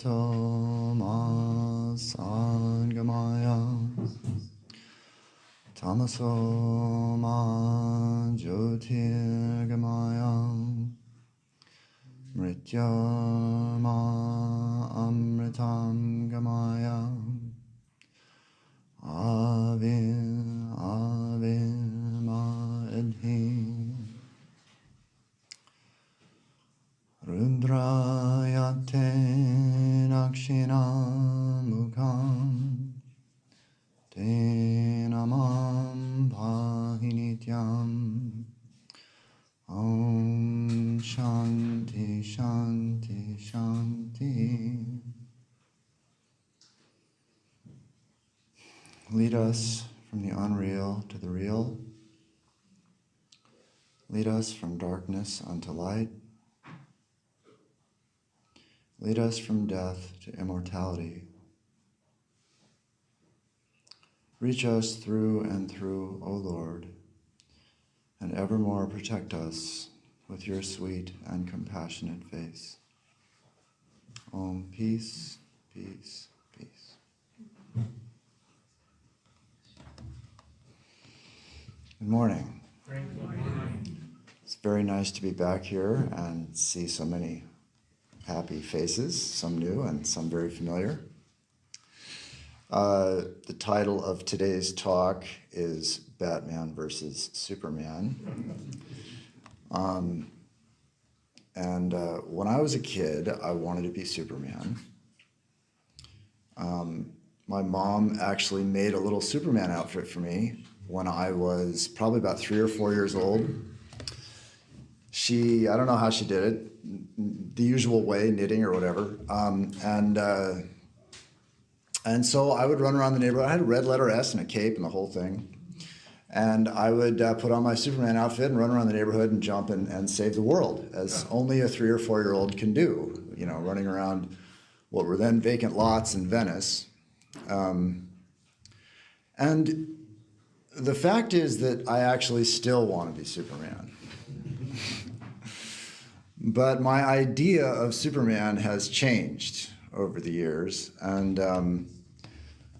Satyatoma Sangamaya Tamasoma Jyotirgamaya Mrityama Amritam Gamaya Avir Avir Ma'edhi Rudrayate Nakshina Mukham Tenamam Bahinityam Om Shanti Shanti Shanti. Lead us from the unreal to the real. Lead us from darkness unto light. Lead us from death to immortality. Reach us through and through, O Lord, and evermore protect us with your sweet and compassionate face. Om, peace, peace, peace. Good morning. Good morning. It's very nice to be back here and see so many happy faces, some new and some very familiar. The title of today's talk is Batman versus Superman. When I was a kid, I wanted to be Superman. My mom actually made a little Superman outfit for me when I was probably about 3 or 4 years old. I don't know how she did it, the usual way, knitting or whatever. And so I would run around the neighborhood. I had a red letter S and a cape and the whole thing. And I would put on my Superman outfit and run around the neighborhood and jump and save the world, as only a 3 or 4 year old can do, running around what were then vacant lots in Venice. And the fact is that I actually still want to be Superman. But my idea of Superman has changed over the years. And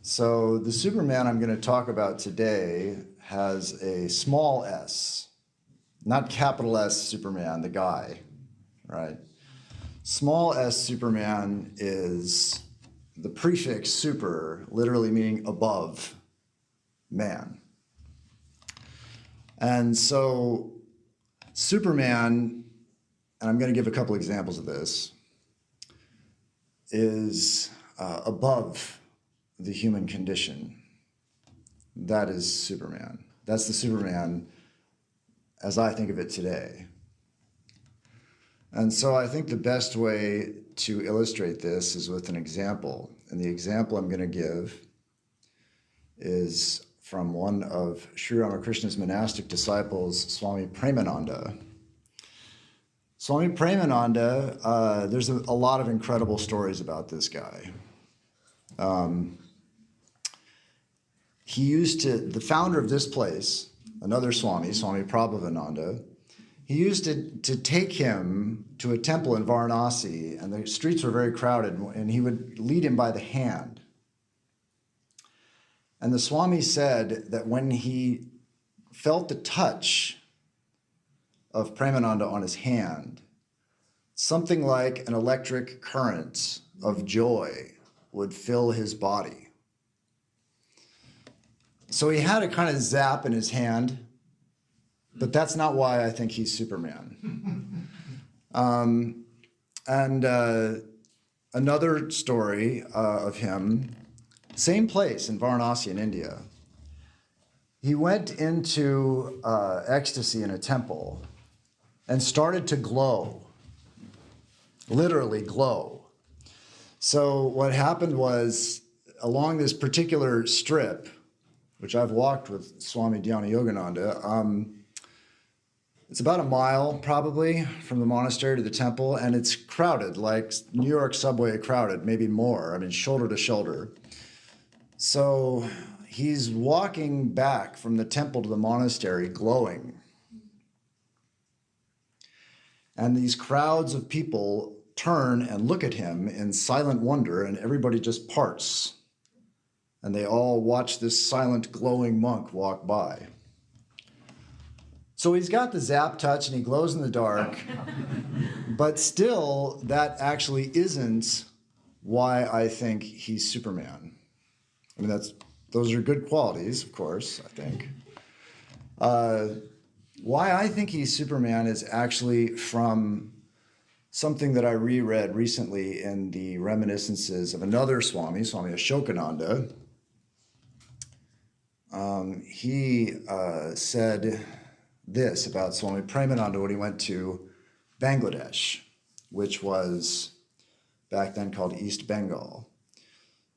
so the Superman I'm going to talk about today has a small s, not capital S Superman, the guy, right? Small s Superman is the prefix super, literally meaning above man. And so Superman, and I'm going to give a couple examples of this, is above the human condition. That is Superman. That's the Superman as I think of it today. And so I think the best way to illustrate this is with an example. And the example I'm going to give is from one of Sri Ramakrishna's monastic disciples, Swami Prabhavananda. Swami Prabhavananda, there's a lot of incredible stories about this guy. The founder of this place, another Swami, Swami Prabhavananda, he used to take him to a temple in Varanasi, and the streets were very crowded, and he would lead him by the hand. And the Swami said that when he felt the touch of Prabhavananda on his hand, something like an electric current of joy would fill his body. So he had a kind of zap in his hand, but that's not why I think he's Superman. Another story of him, same place in Varanasi in India. He went into ecstasy in a temple and started to glow, literally glow. So what happened was, along this particular strip, which I've walked with Swami Dhyana Yogananda, it's about a mile probably from the monastery to the temple, and it's crowded, like New York subway crowded, maybe more, shoulder to shoulder. So he's walking back from the temple to the monastery glowing. And these crowds of people turn and look at him in silent wonder, and everybody just parts. And they all watch this silent, glowing monk walk by. So he's got the zap touch and he glows in the dark, but still, that actually isn't why I think he's Superman. I mean, those are good qualities, of course, I think. Why I think he's Superman is actually from something that I reread recently in the reminiscences of another Swami, Swami Aseshananda. He said this about Swami Prabhavananda when he went to Bangladesh, which was back then called East Bengal.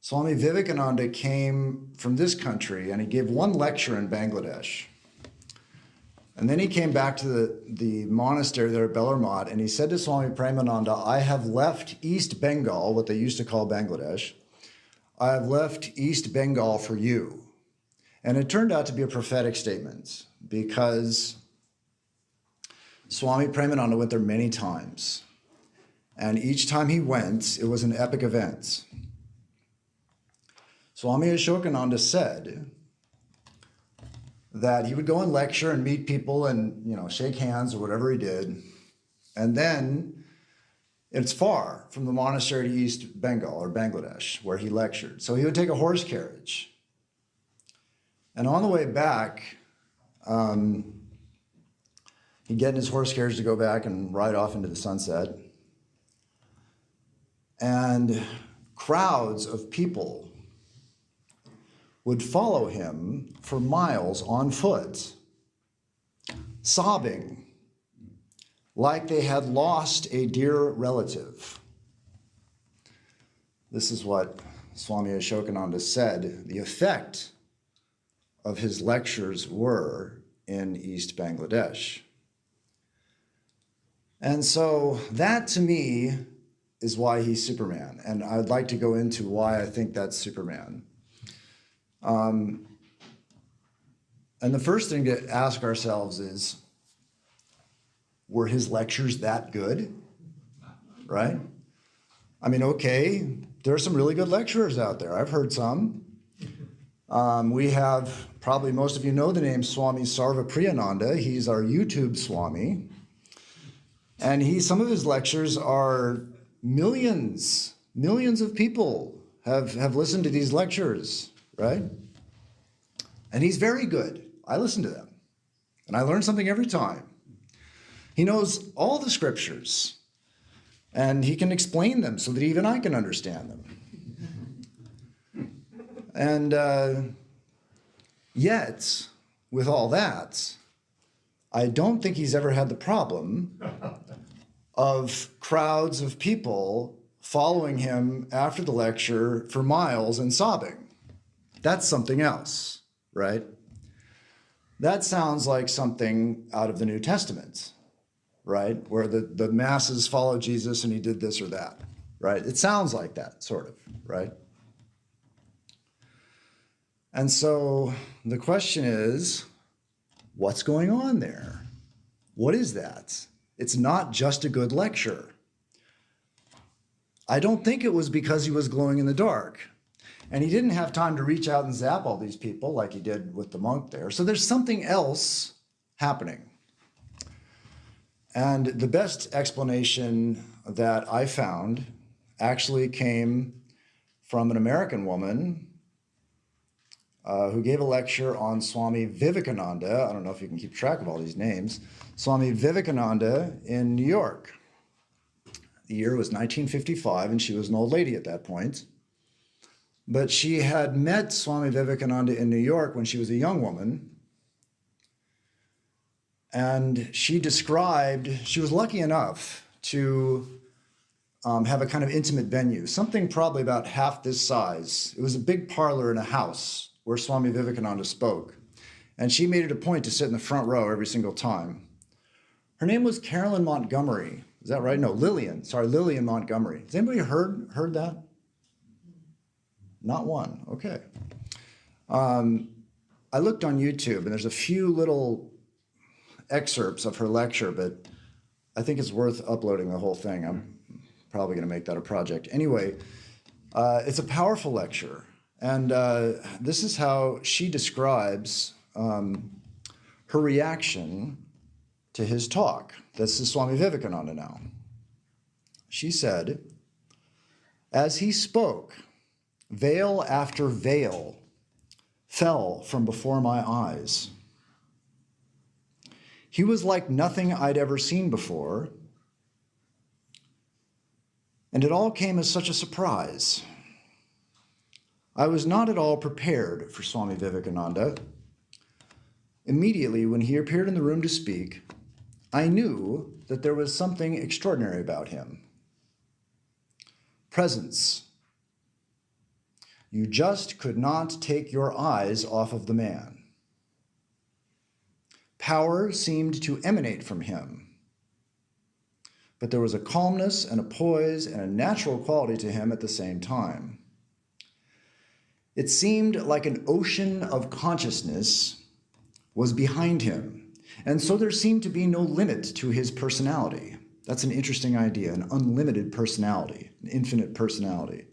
Swami Vivekananda came from this country and he gave one lecture in Bangladesh. And then he came back to the monastery there at Bellarmont, and he said to Swami Prabhavananda, I have left East Bengal, what they used to call Bangladesh. I have left East Bengal for you. And it turned out to be a prophetic statement because Swami Prabhavananda went there many times. And each time he went, it was an epic event. Swami Aseshananda said that he would go and lecture and meet people and, shake hands or whatever he did. And then it's far from the monastery to East Bengal or Bangladesh where he lectured. So he would take a horse carriage. And on the way back, he'd get in his horse carriage to go back and ride off into the sunset. And crowds of people would follow him for miles on foot, sobbing like they had lost a dear relative. This is what Swami Aseshananda said the effect of his lectures were in East Bangladesh. And so that to me is why he's Superman. And I'd like to go into why I think that's Superman. And the first thing to ask ourselves is, were his lectures that good? Right? I mean, okay, there are some really good lecturers out there. I've heard some. We have, probably most of you know the name Swami Sarada Devi. He's our YouTube Swami. And some of his lectures are millions of people have listened to these lectures, right? And he's very good. I listen to them, and I learn something every time. He knows all the scriptures, and he can explain them so that even I can understand them. And yet, with all that, I don't think he's ever had the problem of crowds of people following him after the lecture for miles and sobbing. That's something else, right? That sounds like something out of the New Testament, right? Where the masses follow Jesus and he did this or that, right? It sounds like that, sort of, right? And so the question is, what's going on there? What is that? It's not just a good lecture. I don't think it was because he was glowing in the dark. And he didn't have time to reach out and zap all these people like he did with the monk there. So there's something else happening. And the best explanation that I found actually came from an American woman who gave a lecture on Swami Vivekananda. I don't know if you can keep track of all these names. Swami Vivekananda in New York. The year was 1955, and she was an old lady at that point. But she had met Swami Vivekananda in New York when she was a young woman. And she was lucky enough to have a kind of intimate venue, something probably about half this size. It was a big parlor in a house where Swami Vivekananda spoke. And she made it a point to sit in the front row every single time. Her name was Carolyn Montgomery. Is that right? No, Lillian. Sorry, Lillian Montgomery. Has anybody heard that? Not one. Okay. I looked on YouTube, and there's a few little excerpts of her lecture, but I think it's worth uploading the whole thing. I'm probably going to make that a project. Anyway, it's a powerful lecture. And this is how she describes her reaction to his talk. This is Swami Vivekananda now. She said, as he spoke, veil after veil fell from before my eyes. He was like nothing I'd ever seen before, and it all came as such a surprise. I was not at all prepared for Swami Vivekananda. Immediately when he appeared in the room to speak, I knew that there was something extraordinary about him. Presence. You just could not take your eyes off of the man. Power seemed to emanate from him, but there was a calmness and a poise and a natural quality to him at the same time. It seemed like an ocean of consciousness was behind him, and so there seemed to be no limit to his personality. That's an interesting idea, an unlimited personality, an infinite personality.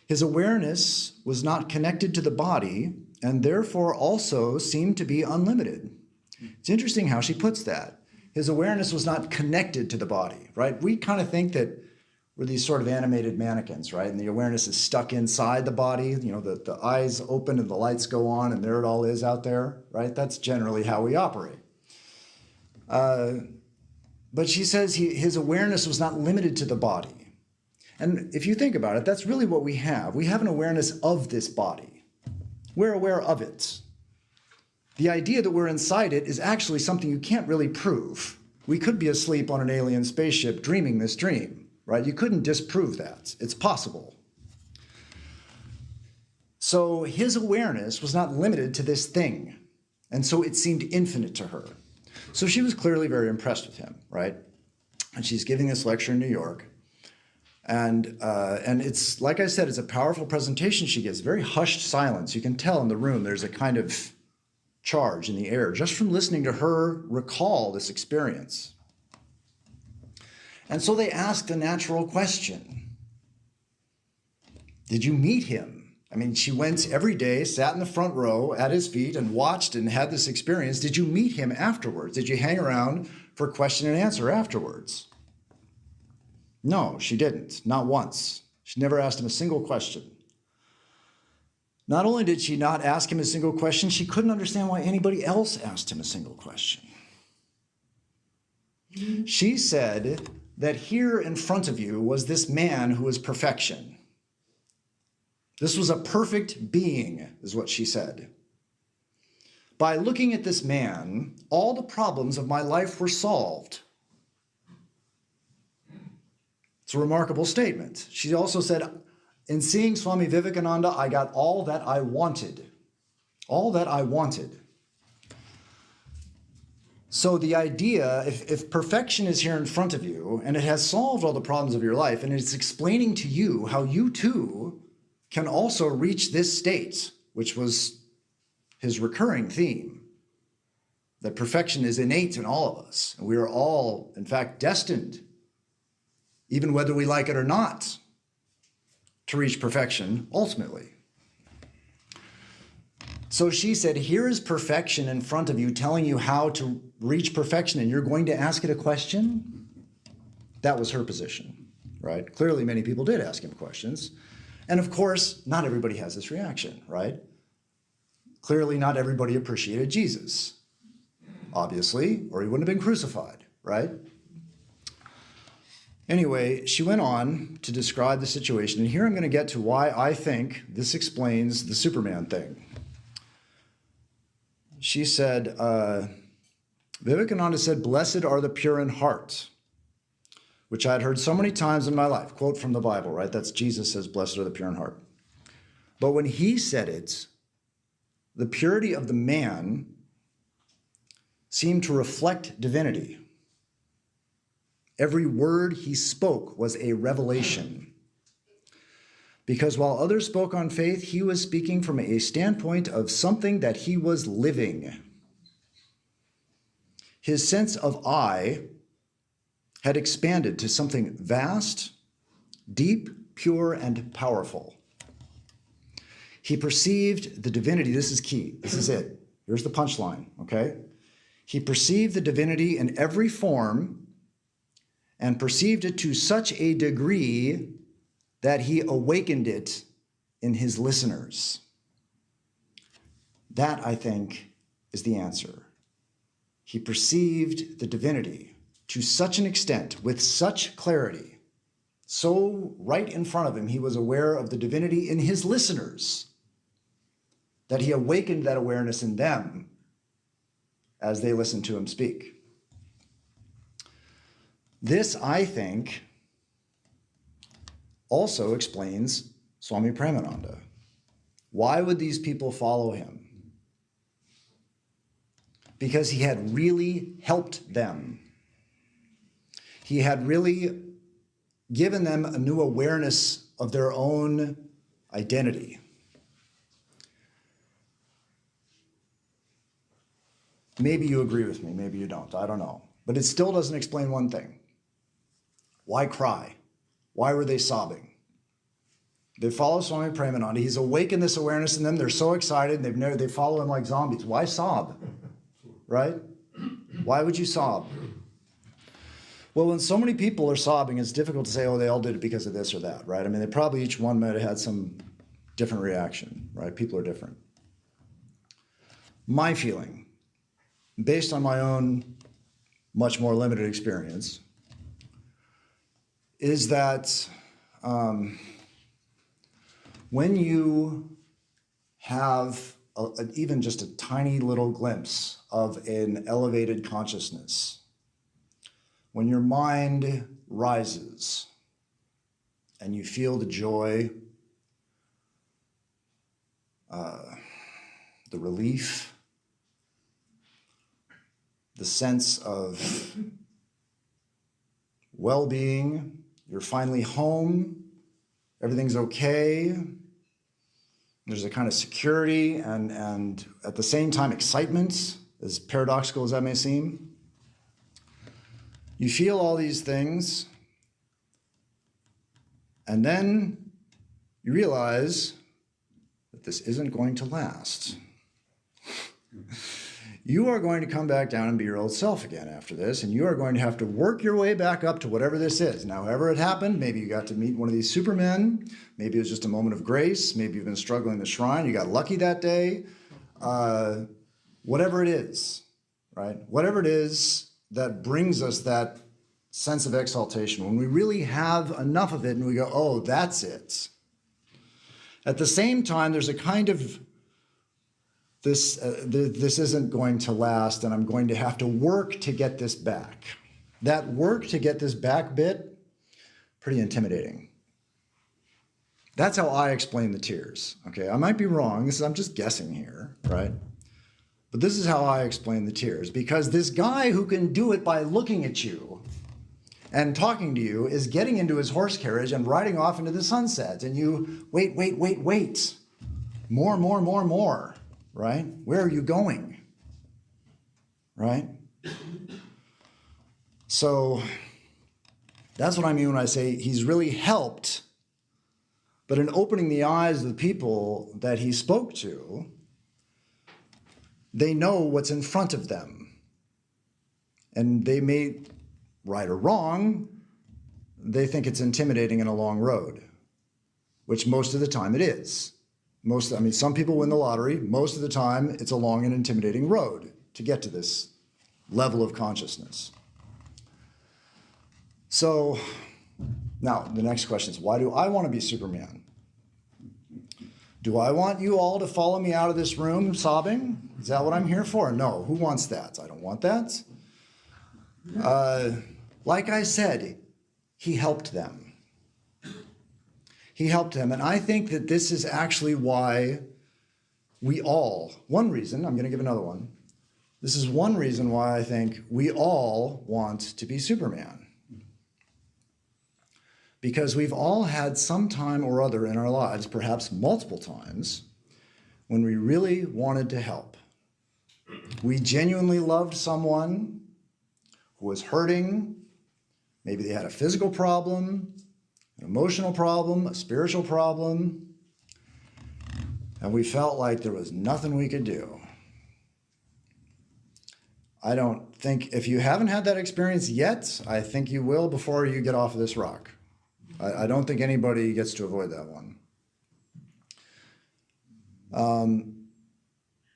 His awareness was not connected to the body, and therefore also seemed to be unlimited. It's interesting how she puts that. His awareness was not connected to the body, right? We kind of think that we're these sort of animated mannequins, right? And the awareness is stuck inside the body. You know, the eyes open and the lights go on and there it all is out there, right? That's generally how we operate. But she says his awareness was not limited to the body. And if you think about it, that's really what we have. We have an awareness of this body. We're aware of it. The idea that we're inside it is actually something you can't really prove. We could be asleep on an alien spaceship dreaming this dream, right? You couldn't disprove that. It's possible. So his awareness was not limited to this thing. And so it seemed infinite to her. So she was clearly very impressed with him, right? And she's giving this lecture in New York. And it's, like I said, it's a powerful presentation she gives, very hushed silence. You can tell in the room there's a kind of charge in the air just from listening to her recall this experience. And so they asked a natural question. Did you meet him? I mean, she went every day, sat in the front row at his feet and watched and had this experience. Did you meet him afterwards? Did you hang around for question and answer afterwards? No, she didn't, not once. She never asked him a single question. Not only did she not ask him a single question, she couldn't understand why anybody else asked him a single question. She said that here in front of you was this man who was perfection. This was a perfect being, is what she said. By looking at this man, all the problems of my life were solved. It's a remarkable statement. She also said, in seeing Swami Vivekananda, I got all that I wanted. All that I wanted. So the idea, if perfection is here in front of you, and it has solved all the problems of your life, and it's explaining to you how you too can also reach this state, which was his recurring theme, that perfection is innate in all of us. And we are all, in fact, destined, even whether we like it or not, to reach perfection ultimately. So she said, here is perfection in front of you telling you how to reach perfection, and you're going to ask it a question? That was her position, right? Clearly, many people did ask him questions. And of course, not everybody has this reaction, right? Clearly, not everybody appreciated Jesus, obviously, or he wouldn't have been crucified, right? Anyway, she went on to describe the situation, and here I'm going to get to why I think this explains the Superman thing. She said, Vivekananda said, blessed are the pure in heart, which I had heard so many times in my life. Quote from the Bible, right? That's Jesus says, blessed are the pure in heart. But when he said it, the purity of the man seemed to reflect divinity. Every word he spoke was a revelation. Because while others spoke on faith, he was speaking from a standpoint of something that he was living. His sense of I had expanded to something vast deep, pure, and powerful. He perceived the divinity. This is key. This is it. Here's the punchline, okay? He perceived the divinity in every form and perceived it to such a degree that he awakened it in his listeners. That, I think, is the answer. He perceived the divinity to such an extent, with such clarity, so right in front of him, he was aware of the divinity in his listeners, that he awakened that awareness in them as they listened to him speak. This, I think, also explains Swami Prabhavananda. Why would these people follow him? Because he had really helped them. He had really given them a new awareness of their own identity. Maybe you agree with me, maybe you don't, I don't know. But it still doesn't explain one thing. Why cry? Why were they sobbing? They follow Swami Prabhavananda. He's awakened this awareness in them. They're so excited. They follow him like zombies. Why sob? Right? Why would you sob? Well, when so many people are sobbing, it's difficult to say, oh, they all did it because of this or that, right? I mean, they probably each one might have had some different reaction, right? People are different. My feeling, based on my own much more limited experience, is that when you have even just a tiny little glimpse of an elevated consciousness, when your mind rises and you feel the joy, the relief, the sense of well-being, you're finally home, everything's okay, there's a kind of security and at the same time excitement, as paradoxical as that may seem. You feel all these things, and then you realize that this isn't going to last. You are going to come back down and be your old self again after this, and you are going to have to work your way back up to whatever this is. Now, however it happened, maybe you got to meet one of these supermen, maybe it was just a moment of grace, maybe you've been struggling in the shrine, you got lucky that day, whatever it is, right? Whatever it is that brings us that sense of exaltation, when we really have enough of it and we go, oh, that's it. At the same time, there's a kind of this isn't going to last, and I'm going to have to work to get this back. That work to get this back bit, pretty intimidating. That's how I explain the tears, okay? I might be wrong, I'm just guessing here, right? But this is how I explain the tears, because this guy who can do it by looking at you and talking to you is getting into his horse carriage and riding off into the sunset, and you wait. More. Right? Where are you going? Right? So that's what I mean when I say he's really helped, but in opening the eyes of the people that he spoke to, they know what's in front of them. And they may, right or wrong, they think it's intimidating and a long road, which most of the time it is. Some people win the lottery. Most of the time, it's a long and intimidating road to get to this level of consciousness. So now the next question is, why do I want to be Superman? Do I want you all to follow me out of this room sobbing? Is that what I'm here for? No. Who wants that? I don't want that. Like I said, he helped them. He helped them, and I think that this is actually why one reason, I'm going to give another one. This is one reason why I think we all want to be Superman. Because we've all had some time or other in our lives, perhaps multiple times, when we really wanted to help. We genuinely loved someone who was hurting. Maybe they had a physical problem. an emotional problem, a spiritual problem, and we felt like there was nothing we could do. I don't think, if you haven't had that experience yet, I think you will before you get off of this rock. I don't think anybody gets to avoid that one.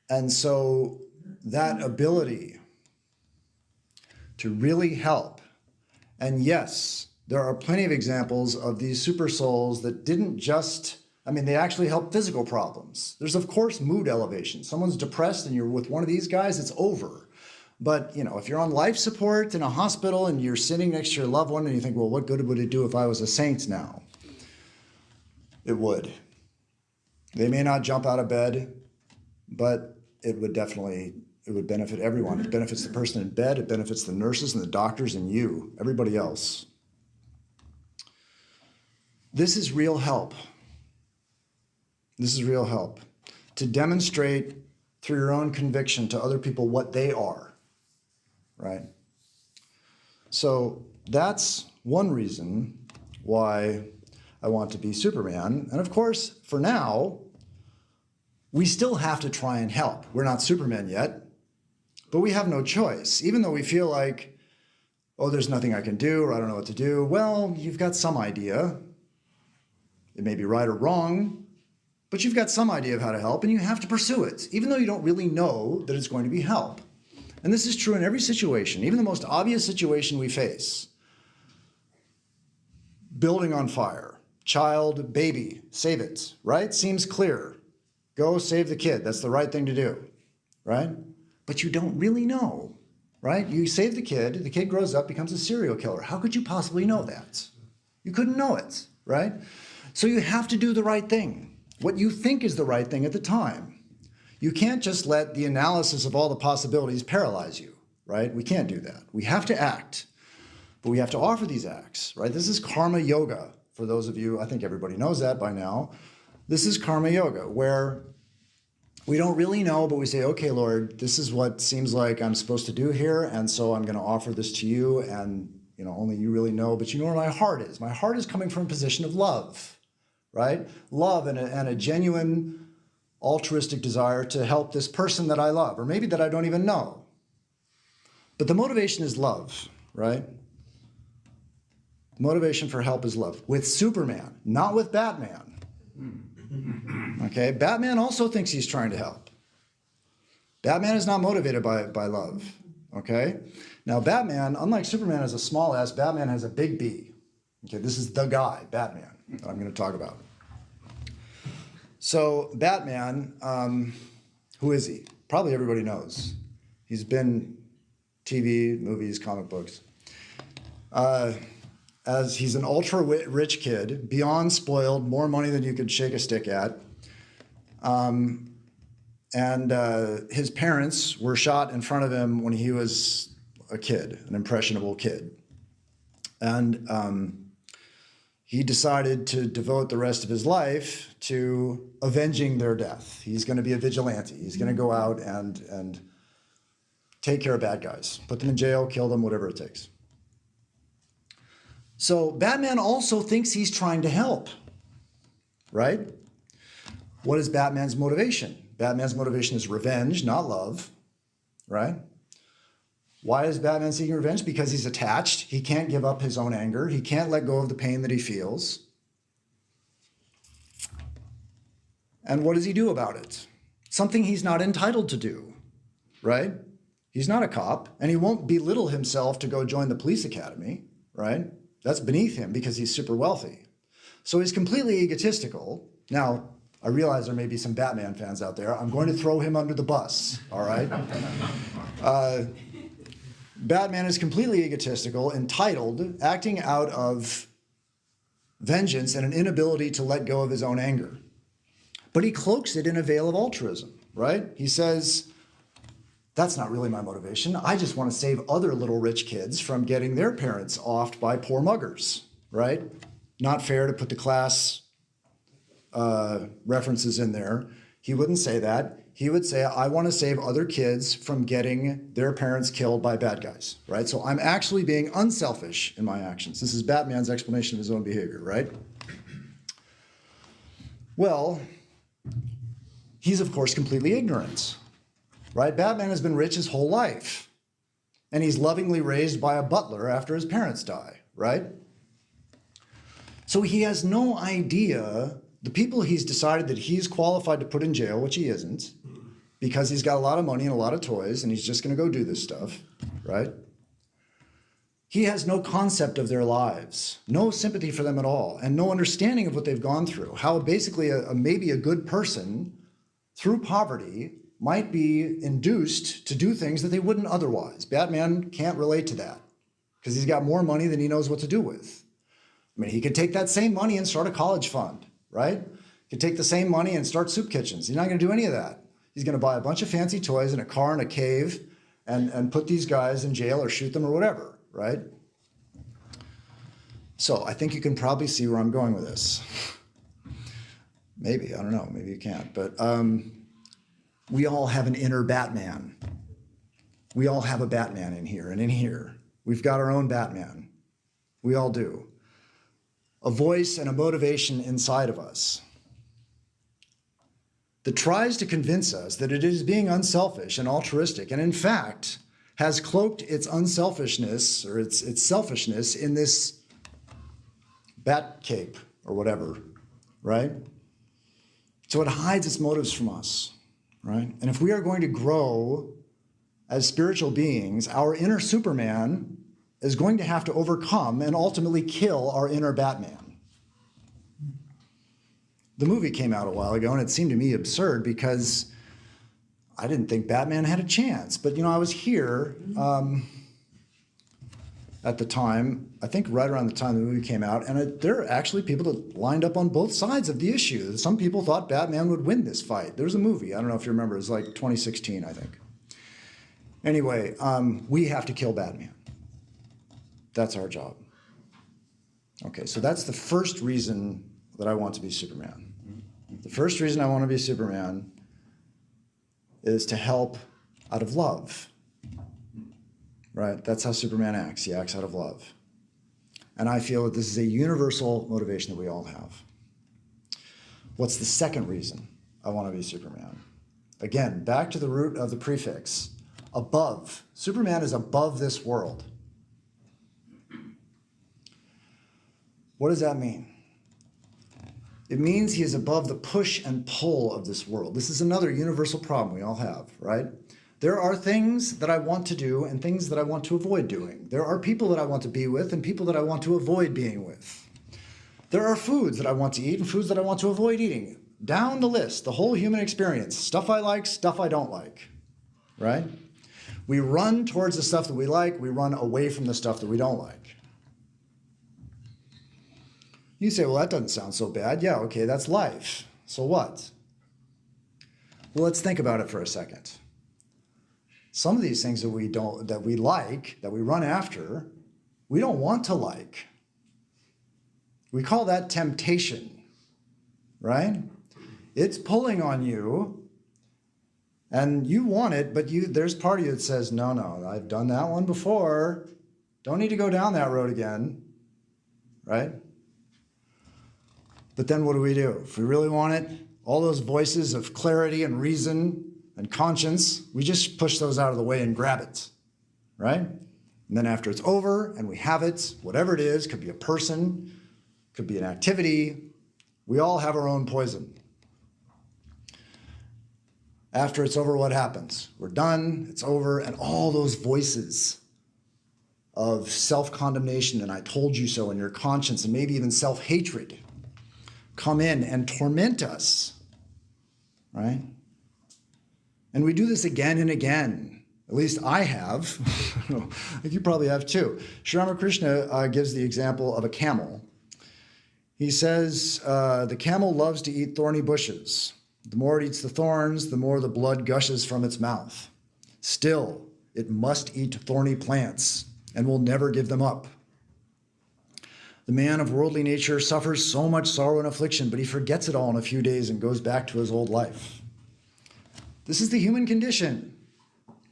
And so that ability to really help, and yes, there are plenty of examples of these super souls that didn't just, they actually help physical problems. There's, of course, mood elevation. Someone's depressed and you're with one of these guys, it's over. But, if you're on life support in a hospital and you're sitting next to your loved one and you think, well, what good would it do if I was a saint now? It would. They may not jump out of bed, but it would benefit everyone. It benefits the person in bed, it benefits the nurses and the doctors and you, everybody else. This is real help. This is real help. To demonstrate through your own conviction to other people what they are. Right? So that's one reason why I want to be Superman. And of course, for now, we still have to try and help. We're not Superman yet, but we have no choice. Even though we feel like, oh, there's nothing I can do, or I don't know what to do. Well, you've got some idea. It may be right or wrong, but you've got some idea of how to help, and you have to pursue it, even though you don't really know that it's going to be help. And this is true in every situation, even the most obvious situation we face. Building on fire, child, baby, save it, right? Seems clear. Go save the kid, that's the right thing to do, right? But you don't really know, right? You save the kid grows up, becomes a serial killer. How could you possibly know that? You couldn't know it, right? So you have to do the right thing, what you think is the right thing at the time. You can't just let the analysis of all the possibilities paralyze you, right? We can't do that. We have to act, but we have to offer these acts, right? This is karma yoga. For those of you, I think everybody knows that by now. This is karma yoga, where we don't really know, but we say, okay, Lord, this is what seems like I'm supposed to do here, and so I'm going to offer this to you, and only you really know, but you know where my heart is. My heart is coming from a position of love, right? Love and a genuine altruistic desire to help this person that I love, or maybe that I don't even know. But the motivation is love, right? Motivation for help is love. With Superman, not with Batman. Okay, Batman also thinks he's trying to help. Batman is not motivated by love, okay? Now Batman, unlike Superman has a small s, Batman has a big B. Okay, this is the guy, Batman, that I'm going to talk about. So Batman, who is he? Probably everybody knows. He's been TV, movies, comic books. As he's an ultra-rich kid, beyond spoiled, more money than you could shake a stick at. His parents were shot in front of him when he was a kid, an impressionable kid. And he decided to devote the rest of his life to avenging their death. He's going to be a vigilante. He's going to go out and take care of bad guys, put them in jail, kill them, whatever it takes. So Batman also thinks he's trying to help, right? What is Batman's motivation? Batman's motivation is revenge, not love, right? Why is Batman seeking revenge? Because he's attached. He can't give up his own anger. He can't let go of the pain that he feels. And what does he do about it? Something he's not entitled to do, right? He's not a cop, and he won't belittle himself to go join the police academy, right? That's beneath him because he's super wealthy. So he's completely egotistical. Now, I realize there may be some Batman fans out there. I'm going to throw him under the bus, all right? Batman is completely egotistical, entitled, acting out of vengeance and an inability to let go of his own anger. But he cloaks it in a veil of altruism, right? He says, that's not really my motivation. I just want to save other little rich kids from getting their parents offed by poor muggers, right? Not fair to put the class references in there. He wouldn't say that. He would say, I want to save other kids from getting their parents killed by bad guys, right? So I'm actually being unselfish in my actions. This is Batman's explanation of his own behavior, right? Well, he's of course completely ignorant, right? Batman has been rich his whole life, and he's lovingly raised by a butler after his parents die, right? So he has no idea the people he's decided that he's qualified to put in jail, which he isn't, because he's got a lot of money and a lot of toys, and he's just going to go do this stuff, right? He has no concept of their lives, no sympathy for them at all, and no understanding of what they've gone through, how basically maybe a good person, through poverty, might be induced to do things that they wouldn't otherwise. Batman can't relate to that, because he's got more money than he knows what to do with. I mean, he could take that same money and start a college fund, right? He could take the same money and start soup kitchens. He's not going to do any of that. He's going to buy a bunch of fancy toys and a car and a cave and put these guys in jail or shoot them or whatever, right? So I think you can probably see where I'm going with this. Maybe, I don't know, maybe you can't. But we all have an inner Batman. We all have a Batman in here and in here. We've got our own Batman. We all do. A voice and a motivation inside of us that tries to convince us that it is being unselfish and altruistic, and in fact has cloaked its unselfishness or its selfishness in this bat cape or whatever, right? So it hides its motives from us, right? And if we are going to grow as spiritual beings, our inner Superman is going to have to overcome and ultimately kill our inner Batman. The movie came out a while ago, and it seemed to me absurd because I didn't think Batman had a chance. But, you know, I was here at the time, I think right around the time the movie came out, and there are actually people that lined up on both sides of the issue. Some people thought Batman would win this fight. There was a movie, I don't know if you remember, it was like 2016, I think. Anyway, we have to kill Batman. That's our job. Okay, so that's the first reason that I want to be Superman. The first reason I want to be Superman is to help out of love, right? That's how Superman acts. He acts out of love. And I feel that this is a universal motivation that we all have. What's the second reason I want to be Superman? Again, back to the root of the prefix, above. Superman is above this world. What does that mean? It means he is above the push and pull of this world. This is another universal problem we all have, right? There are things that I want to do and things that I want to avoid doing. There are people that I want to be with and people that I want to avoid being with. There are foods that I want to eat and foods that I want to avoid eating. Down the list, the whole human experience. Stuff I like, stuff I don't like, right? We run towards the stuff that we like. We run away from the stuff that we don't like. You say, well, that doesn't sound so bad. Yeah, okay, that's life. So what? Well, let's think about it for a second. Some of these things that we like, that we run after, we don't want to like. We call that temptation, right? It's pulling on you, and you want it, but there's part of you that says, no, I've done that one before. Don't need to go down that road again, right? But then what do we do? If we really want it, all those voices of clarity and reason and conscience, we just push those out of the way and grab it, right? And then after it's over and we have it, whatever it is, could be a person, could be an activity, we all have our own poison. After it's over, what happens? We're done, it's over, and all those voices of self-condemnation and I told you so in your conscience and maybe even self-hatred come in and torment us, right? And we do this again and again. At least I have. I think you probably have too. Sri Ramakrishna gives the example of a camel. He says, the camel loves to eat thorny bushes. The more it eats the thorns, the more the blood gushes from its mouth. Still, it must eat thorny plants and will never give them up. The man of worldly nature suffers so much sorrow and affliction, but he forgets it all in a few days and goes back to his old life. This is the human condition,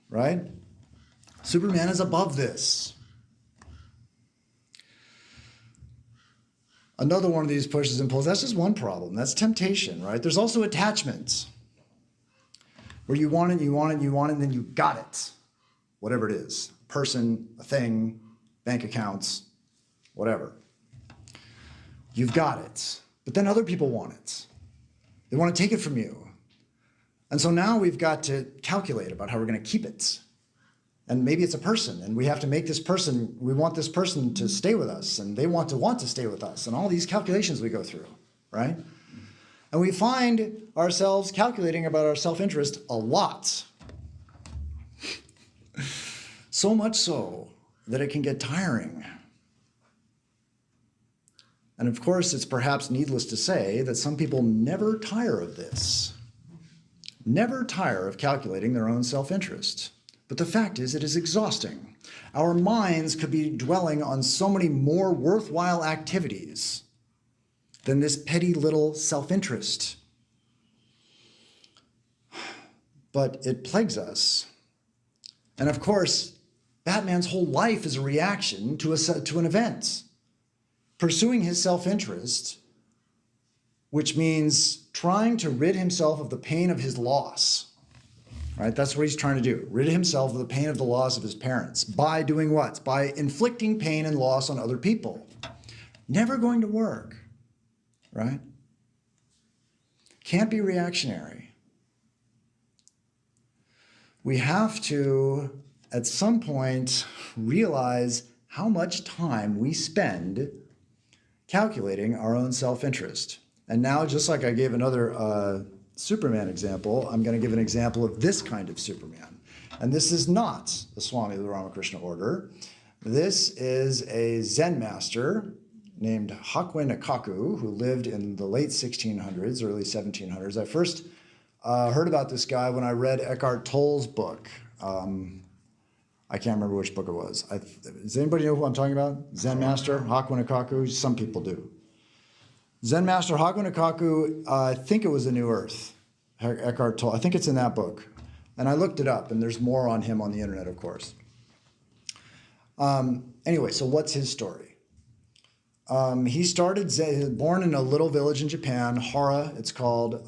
right? Superman is above this. Another one of these pushes and pulls, that's just one problem. That's temptation, right? There's also attachments, where you want it, you want it, you want it, and then you got it. Whatever it is, a person, a thing, bank accounts, whatever. You've got it. But then other people want it. They want to take it from you. And so now we've got to calculate about how we're going to keep it. And maybe it's a person, and we have to make this person, we want this person to stay with us, and they want to stay with us, and all these calculations we go through, right? And we find ourselves calculating about our self-interest a lot. So much so that it can get tiring. And of course, it's perhaps needless to say that some people never tire of this. Never tire of calculating their own self-interest. But the fact is, it is exhausting. Our minds could be dwelling on so many more worthwhile activities than this petty little self-interest. But it plagues us. And of course, Batman's whole life is a reaction to an event. Pursuing his self-interest, which means trying to rid himself of the pain of his loss. Right? That's what he's trying to do. Rid himself of the pain of the loss of his parents. By doing what? By inflicting pain and loss on other people. Never going to work. Right? Can't be reactionary. We have to, at some point, realize how much time we spend calculating our own self-interest. And now, just like I gave another Superman example, I'm going to give an example of this kind of Superman. And this is not a Swami of the Ramakrishna Order. This is a Zen master named Hakuin Akaku, who lived in the late 1600s, early 1700s. I first heard about this guy when I read Eckhart Tolle's book. I can't remember which book it was. Does anybody know who I'm talking about? Zen master, Hakuin Akaku? Some people do. Zen master Hakuin Akaku, I think it was A New Earth, Eckhart Tolle. I think it's in that book. And I looked it up, and there's more on him on the internet, of course. Anyway, so what's his story? He started Zen, born in a little village in Japan, Hara, it's called.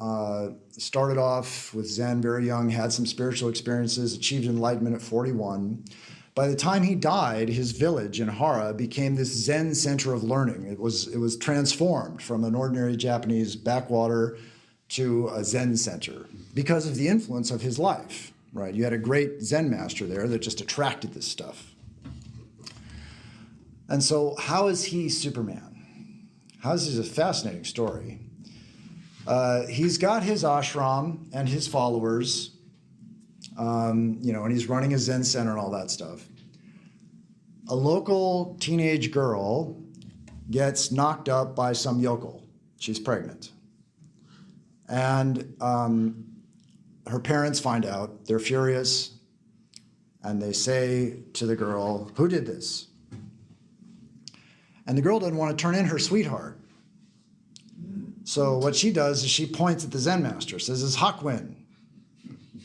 Started off with Zen very young, had some spiritual experiences, achieved enlightenment at 41. By the time he died, his village in Hara became this Zen center of learning. It was transformed from an ordinary Japanese backwater to a Zen center because of the influence of his life, right? You had a great Zen master there that just attracted this stuff. And so how is he Superman? This is a fascinating story. He's got his ashram and his followers, and he's running a Zen center and all that stuff. A local teenage girl gets knocked up by some yokel. She's pregnant. And her parents find out. They're furious. And they say to the girl, "Who did this?" And the girl doesn't want to turn in her sweetheart. So what she does is she points at the Zen master, says, "It's Hakuin.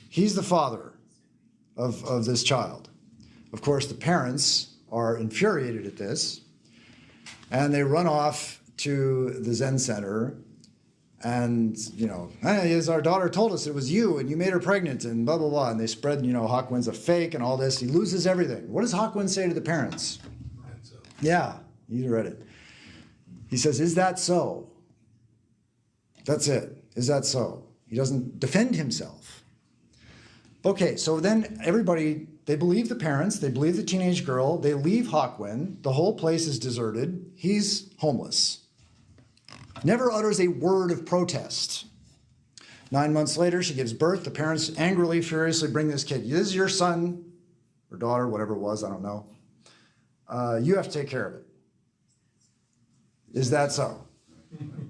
He's the father of this child." Of course, the parents are infuriated at this, and they run off to the Zen center, and, "Hey, as our daughter told us, it was you, and you made her pregnant, and blah, blah, blah." And they spread, Hakuin's a fake and all this. He loses everything. What does Hakuin say to the parents? Yeah, you read it. He says, "Is that so?" That's it. Is that so? He doesn't defend himself. Okay, so then everybody, they believe the parents, they believe the teenage girl, they leave Hakuin, the whole place is deserted, he's homeless. Never utters a word of protest. 9 months later, she gives birth, the parents angrily, furiously bring this kid. "This is your son," or daughter, whatever it was, I don't know. "You have to take care of it." Is that so?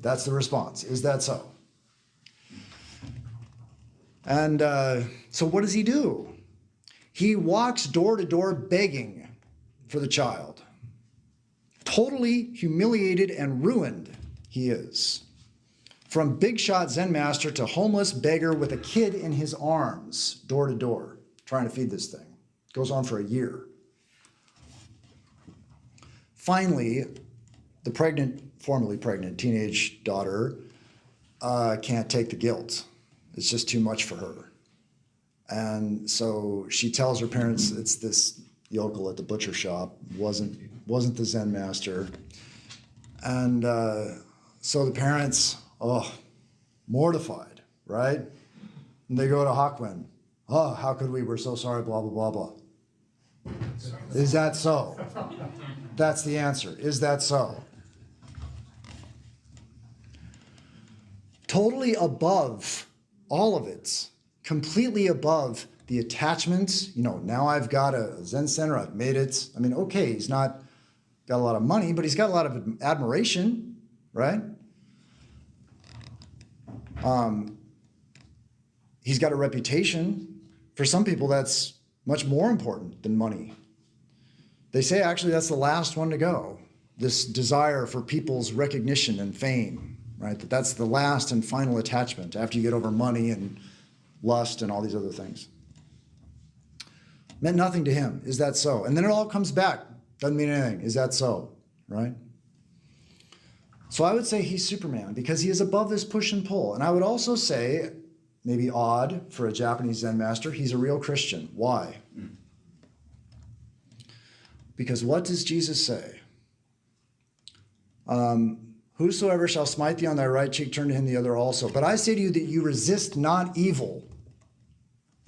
That's the response. Is that so? And so what does he do? He walks door to door begging for the child. Totally humiliated and ruined he is. From big shot Zen master to homeless beggar with a kid in his arms, door to door, trying to feed this thing. Goes on for a year. Finally, the formerly pregnant teenage daughter can't take the guilt. It's just too much for her. And so she tells her parents it's this yokel at the butcher shop, wasn't the Zen master. And so the parents, mortified, right? And they go to Hakuin. Oh, how could we? We're so sorry, blah, blah, blah, blah. Is that so? That's the answer. Is that so? Totally above all of it, completely above the attachments. Now I've got a Zen center, I've made it. I mean, okay, he's not got a lot of money, but he's got a lot of admiration, right? He's got a reputation. For some people, that's much more important than money. They say actually that's the last one to go. This desire for people's recognition and fame, right? That's the last and final attachment after you get over money and lust and all these other things. Meant nothing to him. Is that so? And then it all comes back. Doesn't mean anything. Is that so? Right? So I would say he's Superman because he is above this push and pull. And I would also say, maybe odd for a Japanese Zen master, he's a real Christian. Why? Because what does Jesus say? Whosoever shall smite thee on thy right cheek, turn to him the other also. But I say to you that you resist not evil.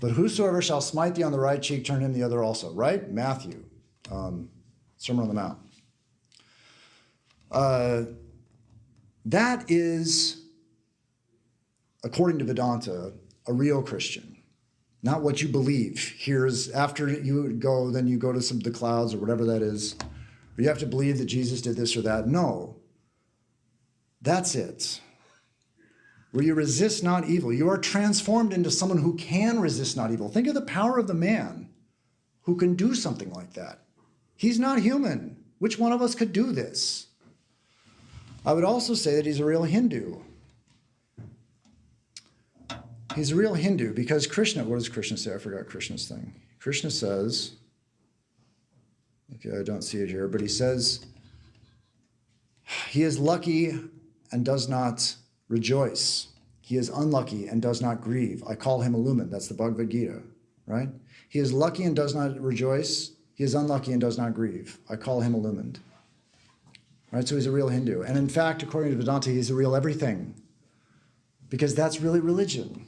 But whosoever shall smite thee on the right cheek, turn him the other also. Right? Matthew, Sermon on the Mount. That is, according to Vedanta, a real Christian. Not what you believe. Here's after you go, then you go to the clouds or whatever that is. Or you have to believe that Jesus did this or that. No. That's it. Where you resist not evil. You are transformed into someone who can resist not evil. Think of the power of the man who can do something like that. He's not human. Which one of us could do this? I would also say that he's a real Hindu. He's a real Hindu because Krishna, what does Krishna say? I forgot Krishna's thing. Krishna says, okay, I don't see it here, but he says, he is lucky and does not rejoice. He is unlucky and does not grieve. I call him illumined. That's the Bhagavad Gita, right? He is lucky and does not rejoice. He is unlucky and does not grieve. I call him illumined. Right? So he's a real Hindu. And in fact, according to Vedanta, he's a real everything. Because that's really religion.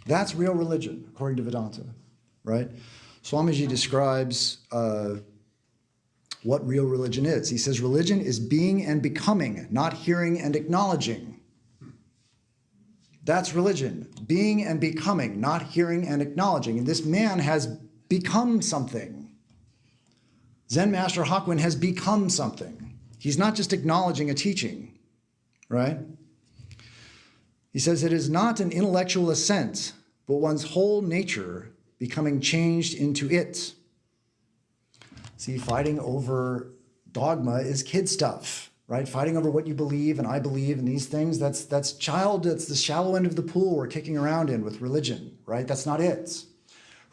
That's real religion, according to Vedanta, right? Swamiji describes what real religion is. He says religion is being and becoming, not hearing and acknowledging. That's religion, being and becoming, not hearing and acknowledging. And this man has become something. Zen Master Hakuin has become something. He's not just acknowledging a teaching, right? He says it is not an intellectual assent, but one's whole nature becoming changed into it. See, fighting over dogma is kid stuff, right? Fighting over what you believe and I believe and these things, that's the shallow end of the pool we're kicking around in with religion, right? That's not it.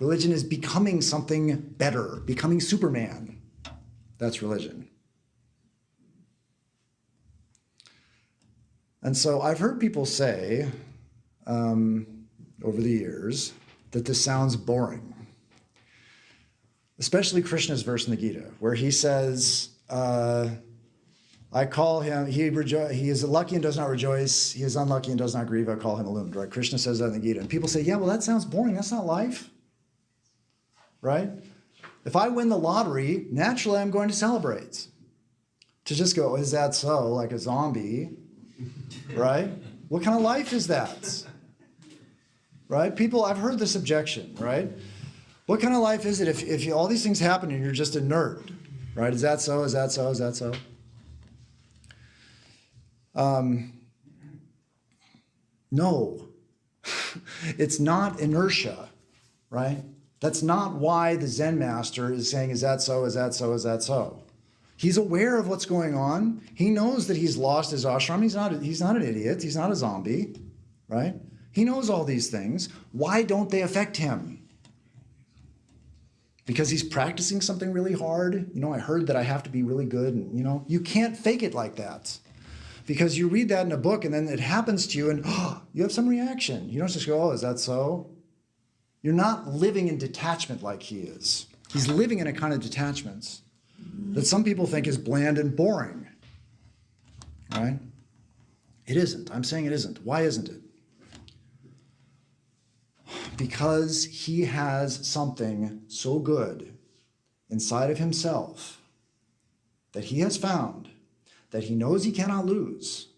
Religion is becoming something better, becoming Superman. That's religion. And so I've heard people say over the years that this sounds boring. Especially Krishna's verse in the Gita, where he says, I call him, he is lucky and does not rejoice, he is unlucky and does not grieve, I call him illumined, right? Krishna says that in the Gita. And people say, yeah, well, that sounds boring, that's not life, right? If I win the lottery, naturally I'm going to celebrate. To just go, is that so, like a zombie, right? What kind of life is that? Right? People, I've heard this objection, right? What kind of life is it if all these things happen and you're just a nerd, right? Is that so? Is that so? Is that so? No. It's not inertia, right? That's not why the Zen master is saying, is that so? Is that so? Is that so? He's aware of what's going on. He knows that he's lost his ashram. He's not an idiot. He's not a zombie, right? He knows all these things. Why don't they affect him? Because he's practicing something really hard. I heard that I have to be really good. And, you can't fake it like that. Because you read that in a book and then it happens to you and you have some reaction. You don't just go, oh, is that so? You're not living in detachment like he is. He's living in a kind of detachment that some people think is bland and boring, right? It isn't. I'm saying it isn't. Why isn't it? Because he has something so good inside of himself that he has found that he knows he cannot lose,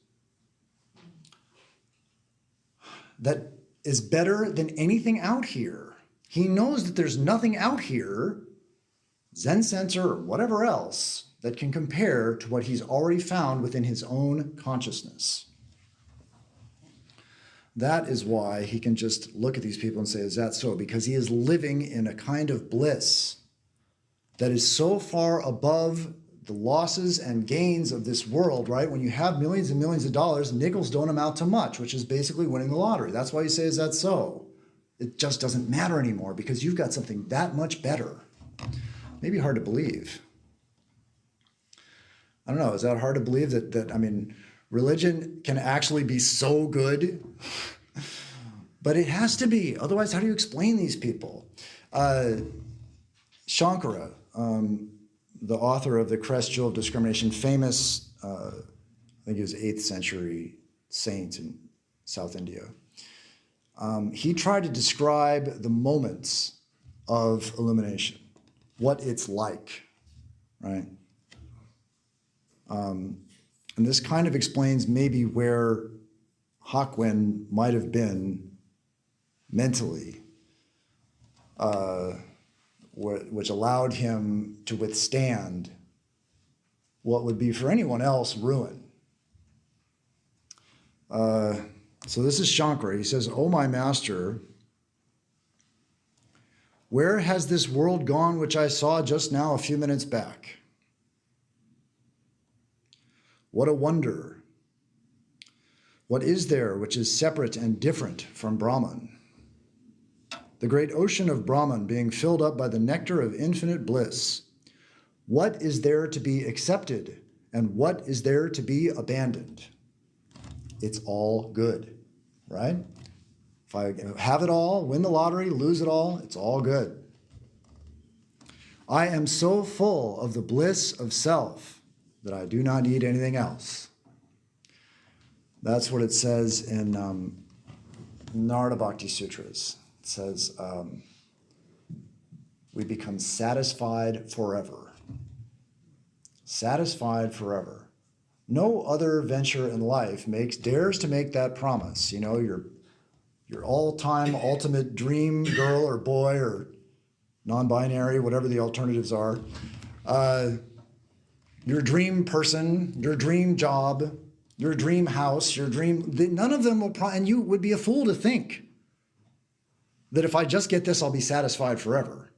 that is better than anything out here. He knows that there's nothing out here, Zen center or whatever else, that can compare to what he's already found within his own consciousness. That is why he can just look at these people and say, is that so? Because he is living in a kind of bliss that is so far above the losses and gains of this world, right? When you have millions and millions of dollars, nickels don't amount to much, which is basically winning the lottery. That's why you say, is that so? It just doesn't matter anymore because you've got something that much better. Maybe hard to believe. I don't know, is that hard to believe that religion can actually be so good? But it has to be. Otherwise, how do you explain these people? Shankara, the author of The Crest Jewel of Discrimination, famous, I think he was 8th century saint in South India. He tried to describe the moments of illumination, what it's like, right? And this kind of explains maybe where Hakuin might have been mentally, which allowed him to withstand what would be for anyone else ruin. So this is Shankara. He says, "O my master, where has this world gone which I saw just now a few minutes back? What a wonder! What is there which is separate and different from Brahman? The great ocean of Brahman being filled up by the nectar of infinite bliss. What is there to be accepted and what is there to be abandoned? It's all good, right? If I have it all, win the lottery, lose it all, it's all good. I am so full of the bliss of self that I do not need anything else." That's what it says in Narada Bhakti Sutras. It says, we become satisfied forever. Satisfied forever. No other venture in life dares to make that promise. Your all-time ultimate dream girl or boy or non-binary, whatever the alternatives are, your dream person, your dream job, your dream house, none of them will, and you would be a fool to think that if I just get this, I'll be satisfied forever.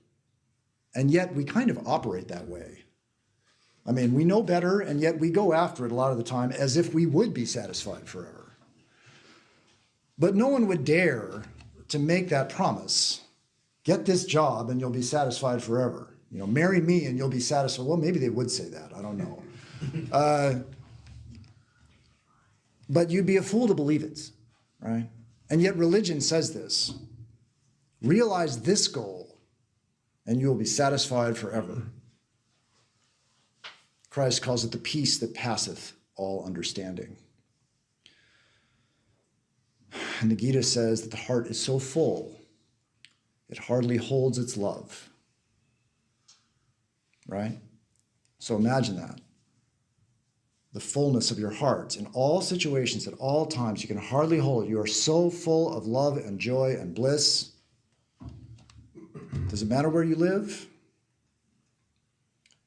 And yet we kind of operate that way. We know better, and yet we go after it a lot of the time as if we would be satisfied forever. But no one would dare to make that promise. Get this job and you'll be satisfied forever. Marry me and you'll be satisfied. Well, maybe they would say that. I don't know. But you'd be a fool to believe it, right? And yet religion says this. Realize this goal and you will be satisfied forever. Christ calls it the peace that passeth all understanding. And the Gita says that the heart is so full, it hardly holds its love. Right? So imagine that. The fullness of your heart in all situations, at all times, you can hardly hold it. You are so full of love and joy and bliss. Does it matter where you live?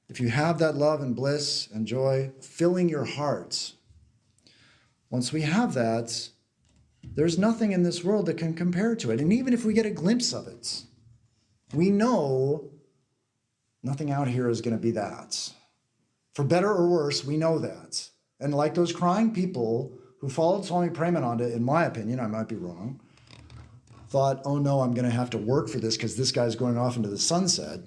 If you have that love and bliss and joy filling your heart, once we have that, there's nothing in this world that can compare to it. And even if we get a glimpse of it, we know nothing out here is going to be that. For better or worse, we know that. And like those crying people who followed Swami Prabhavananda, in my opinion, I might be wrong, thought, oh no, I'm going to have to work for this because this guy's going off into the sunset.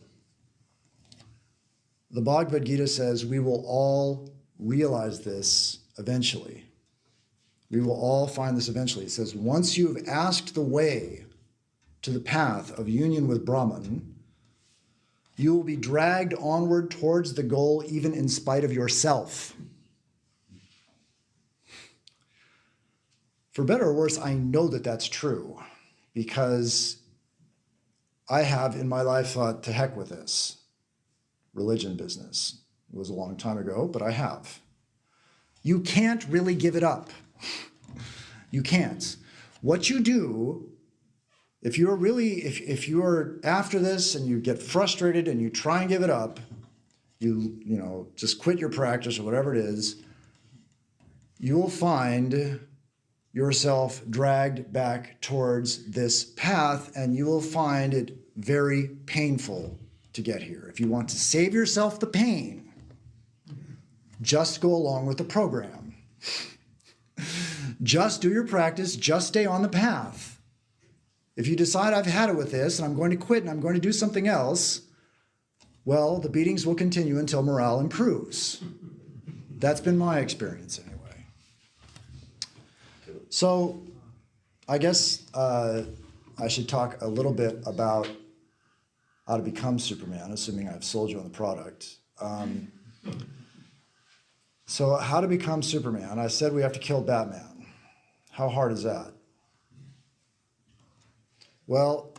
The Bhagavad Gita says we will all realize this eventually. We will all find this eventually. It says, once you've asked the way to the path of union with Brahman, you will be dragged onward towards the goal even in spite of yourself. For better or worse, I know that that's true because I have in my life thought, to heck with this religion business. It was a long time ago, but I have. You can't really give it up. You can't. What you do, if you're after this and you get frustrated and you try and give it up, you just quit your practice or whatever it is, you will find yourself dragged back towards this path, and you will find it very painful to get here. If you want to save yourself the pain, just go along with the program. Just do your practice, just stay on the path. If you decide I've had it with this and I'm going to quit and I'm going to do something else, well, the beatings will continue until morale improves. That's been my experience anyway. So I guess I should talk a little bit about how to become Superman, assuming I've sold you on the product. So how to become Superman? I said we have to kill Batman. How hard is that? Well,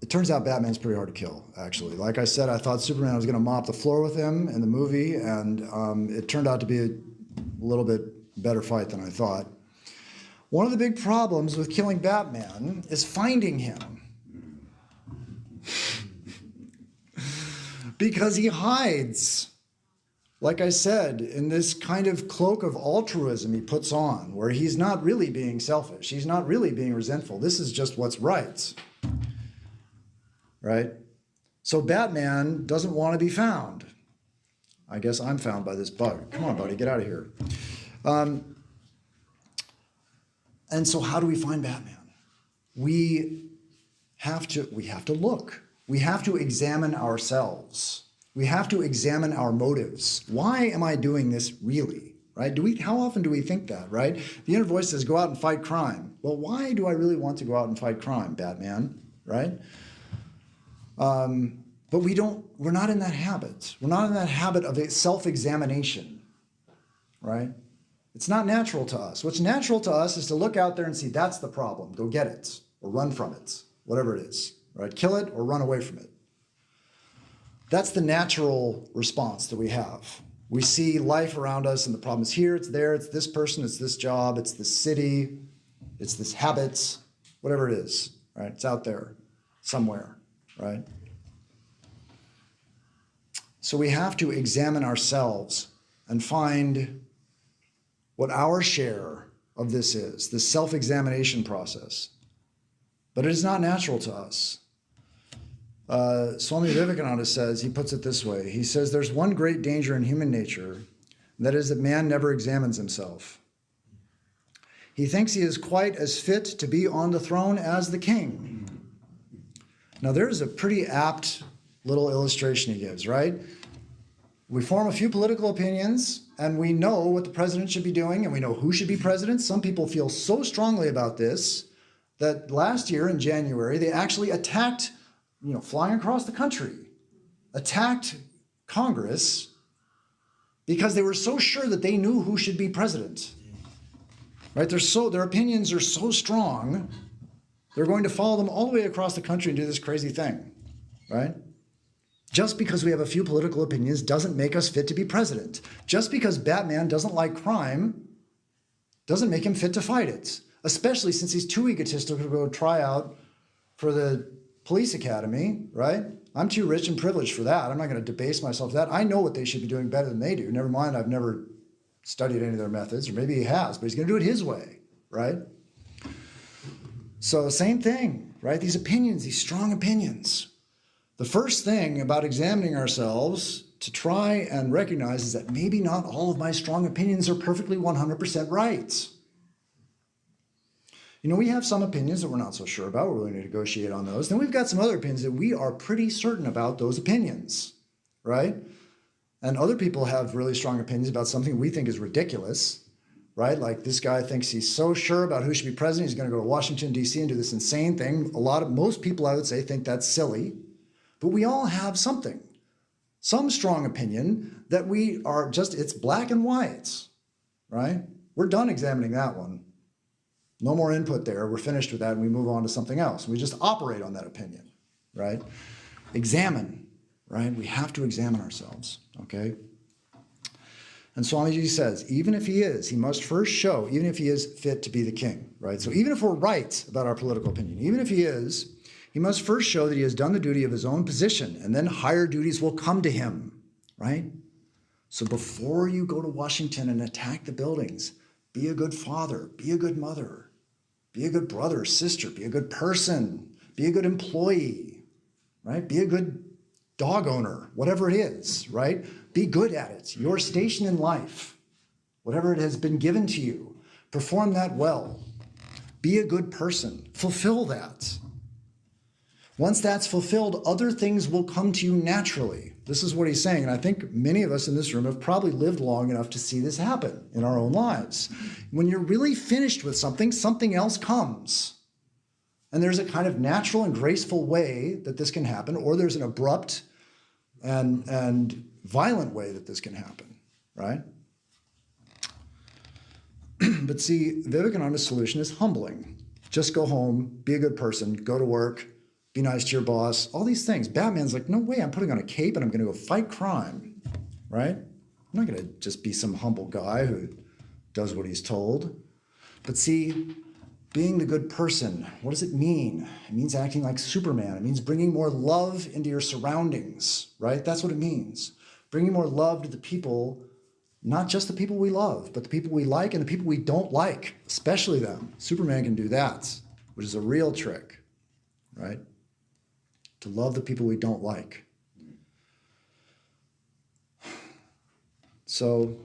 it turns out Batman's pretty hard to kill, actually. Like I said, I thought Superman was going to mop the floor with him in the movie, and it turned out to be a little bit better fight than I thought. One of the big problems with killing Batman is finding him. Because he hides, like I said, in this kind of cloak of altruism he puts on, where he's not really being selfish. He's not really being resentful. This is just what's right. Right? So Batman doesn't want to be found. I guess I'm found by this bug. Come on, buddy, get out of here. And so how do we find Batman? We have to look. We have to examine ourselves. We have to examine our motives. Why am I doing this really? Right? How often do we think that, right? The inner voice says, go out and fight crime. Well, why do I really want to go out and fight crime, Batman? Right? But we're not in that habit. We're not in that habit of self-examination, right? It's not natural to us. What's natural to us is to look out there and see that's the problem. Go get it or run from it, whatever it is, right? Kill it or run away from it. That's the natural response that we have. We see life around us and the problem is here, it's there, it's this person, it's this job, it's this city, it's this habits, whatever it is, right? It's out there somewhere, right? So we have to examine ourselves and find what our share of this is, this self-examination process. But it is not natural to us. Swami Vivekananda says, he puts it this way, he says, there's one great danger in human nature, and that is that man never examines himself. He thinks he is quite as fit to be on the throne as the king. Now there's a pretty apt little illustration he gives, right? We form a few political opinions, and we know what the president should be doing, and we know who should be president. Some people feel so strongly about this that last year in January, they actually attacked, flying across the country, attacked Congress because they were so sure that they knew who should be president. Right? Their opinions are so strong, they're going to follow them all the way across the country and do this crazy thing, right? Just because we have a few political opinions doesn't make us fit to be president. Just because Batman doesn't like crime doesn't make him fit to fight it, especially since he's too egotistical to go try out for the police academy, right? I'm too rich and privileged for that. I'm not going to debase myself to that. I know what they should be doing better than they do. Never mind, I've never studied any of their methods, or maybe he has, but he's going to do it his way, right? So same thing, right? These opinions, these strong opinions. The first thing about examining ourselves to try and recognize is that maybe not all of my strong opinions are perfectly 100% right. You know, we have some opinions that we're not so sure about. We're willing to negotiate on those. Then we've got some other opinions that we are pretty certain about those opinions, right? And other people have really strong opinions about something we think is ridiculous, right? Like this guy thinks he's so sure about who should be president, he's going to go to Washington, D.C. and do this insane thing. Most people, I would say, think that's silly. But we all have something, some strong opinion that we are just, it's black and white, right? We're done examining that one. No more input there. We're finished with that and we move on to something else. We just operate on that opinion, right? Examine, right? We have to examine ourselves, okay? And Swamiji says, even if he is, he must first show, even if he is fit to be the king, right? So even if we're right about our political opinion, even if he is, he must first show that he has done the duty of his own position, and then higher duties will come to him, right? So before you go to Washington and attack the buildings, be a good father, be a good mother, be a good brother, sister, be a good person, be a good employee, right? Be a good dog owner, whatever it is, right? Be good at it. Your station in life, whatever it has been given to you, perform that well. Be a good person. Fulfill that. Once that's fulfilled, other things will come to you naturally. This is what he's saying, and I think many of us in this room have probably lived long enough to see this happen in our own lives. When you're really finished with something, something else comes. And there's a kind of natural and graceful way that this can happen, or there's an abrupt and violent way that this can happen, right? But see, Vivekananda's solution is humbling. Just go home, be a good person, go to work, be nice to your boss, all these things. Batman's like, no way, I'm putting on a cape and I'm going to go fight crime, right? I'm not going to just be some humble guy who does what he's told. But see, being the good person, what does it mean? It means acting like Superman. It means bringing more love into your surroundings, right? That's what it means. Bringing more love to the people, not just the people we love, but the people we like and the people we don't like, especially them. Superman can do that, which is a real trick, right? To love the people we don't like. So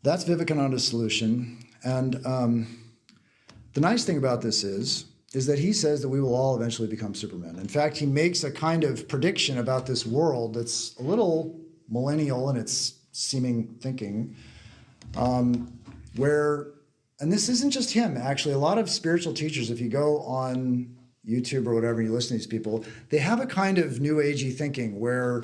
that's Vivekananda's solution. And the nice thing about this is that he says that we will all eventually become Supermen. In fact, he makes a kind of prediction about this world that's a little millennial in its seeming thinking, where, and this isn't just him, actually, a lot of spiritual teachers, if you go on YouTube or whatever, you listen to these people, they have a kind of new agey thinking where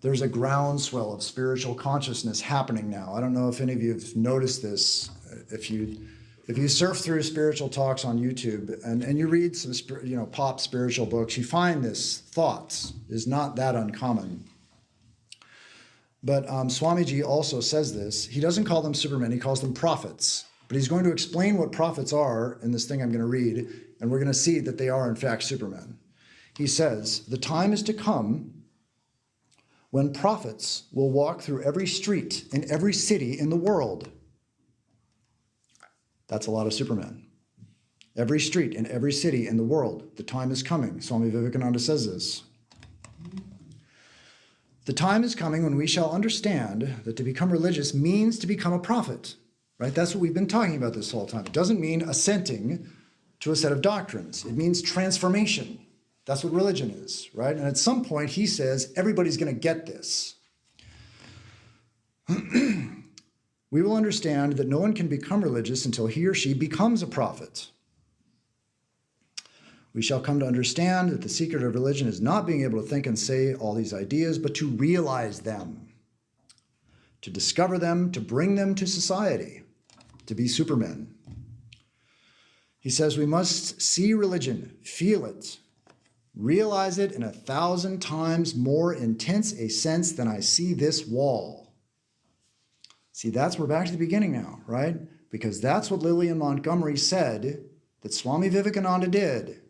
there's a groundswell of spiritual consciousness happening now. I don't know if any of you have noticed this. If you surf through spiritual talks on YouTube and you read some pop spiritual books, you find this thought is not that uncommon. But Swamiji also says this. He doesn't call them Supermen, he calls them prophets. But he's going to explain what prophets are in this thing I'm going to read, and we're going to see that they are in fact Supermen. He says, the time is to come when prophets will walk through every street in every city in the world. That's a lot of Supermen. Every street in every city in the world. The time is coming. Swami Vivekananda says this. The time is coming when we shall understand that to become religious means to become a prophet. Right? That's what we've been talking about this whole time. It doesn't mean assenting to a set of doctrines. It means transformation. That's what religion is, right? And at some point, he says, everybody's going to get this. We will understand that no one can become religious until he or she becomes a prophet. We shall come to understand that the secret of religion is not being able to think and say all these ideas, but to realize them, to discover them, to bring them to society, to be Supermen. He says we must see religion, feel it, realize it in 1,000 times more intense a sense than I see this wall. See, we're back to the beginning now, right? Because that's what Lillian Montgomery said that Swami Vivekananda did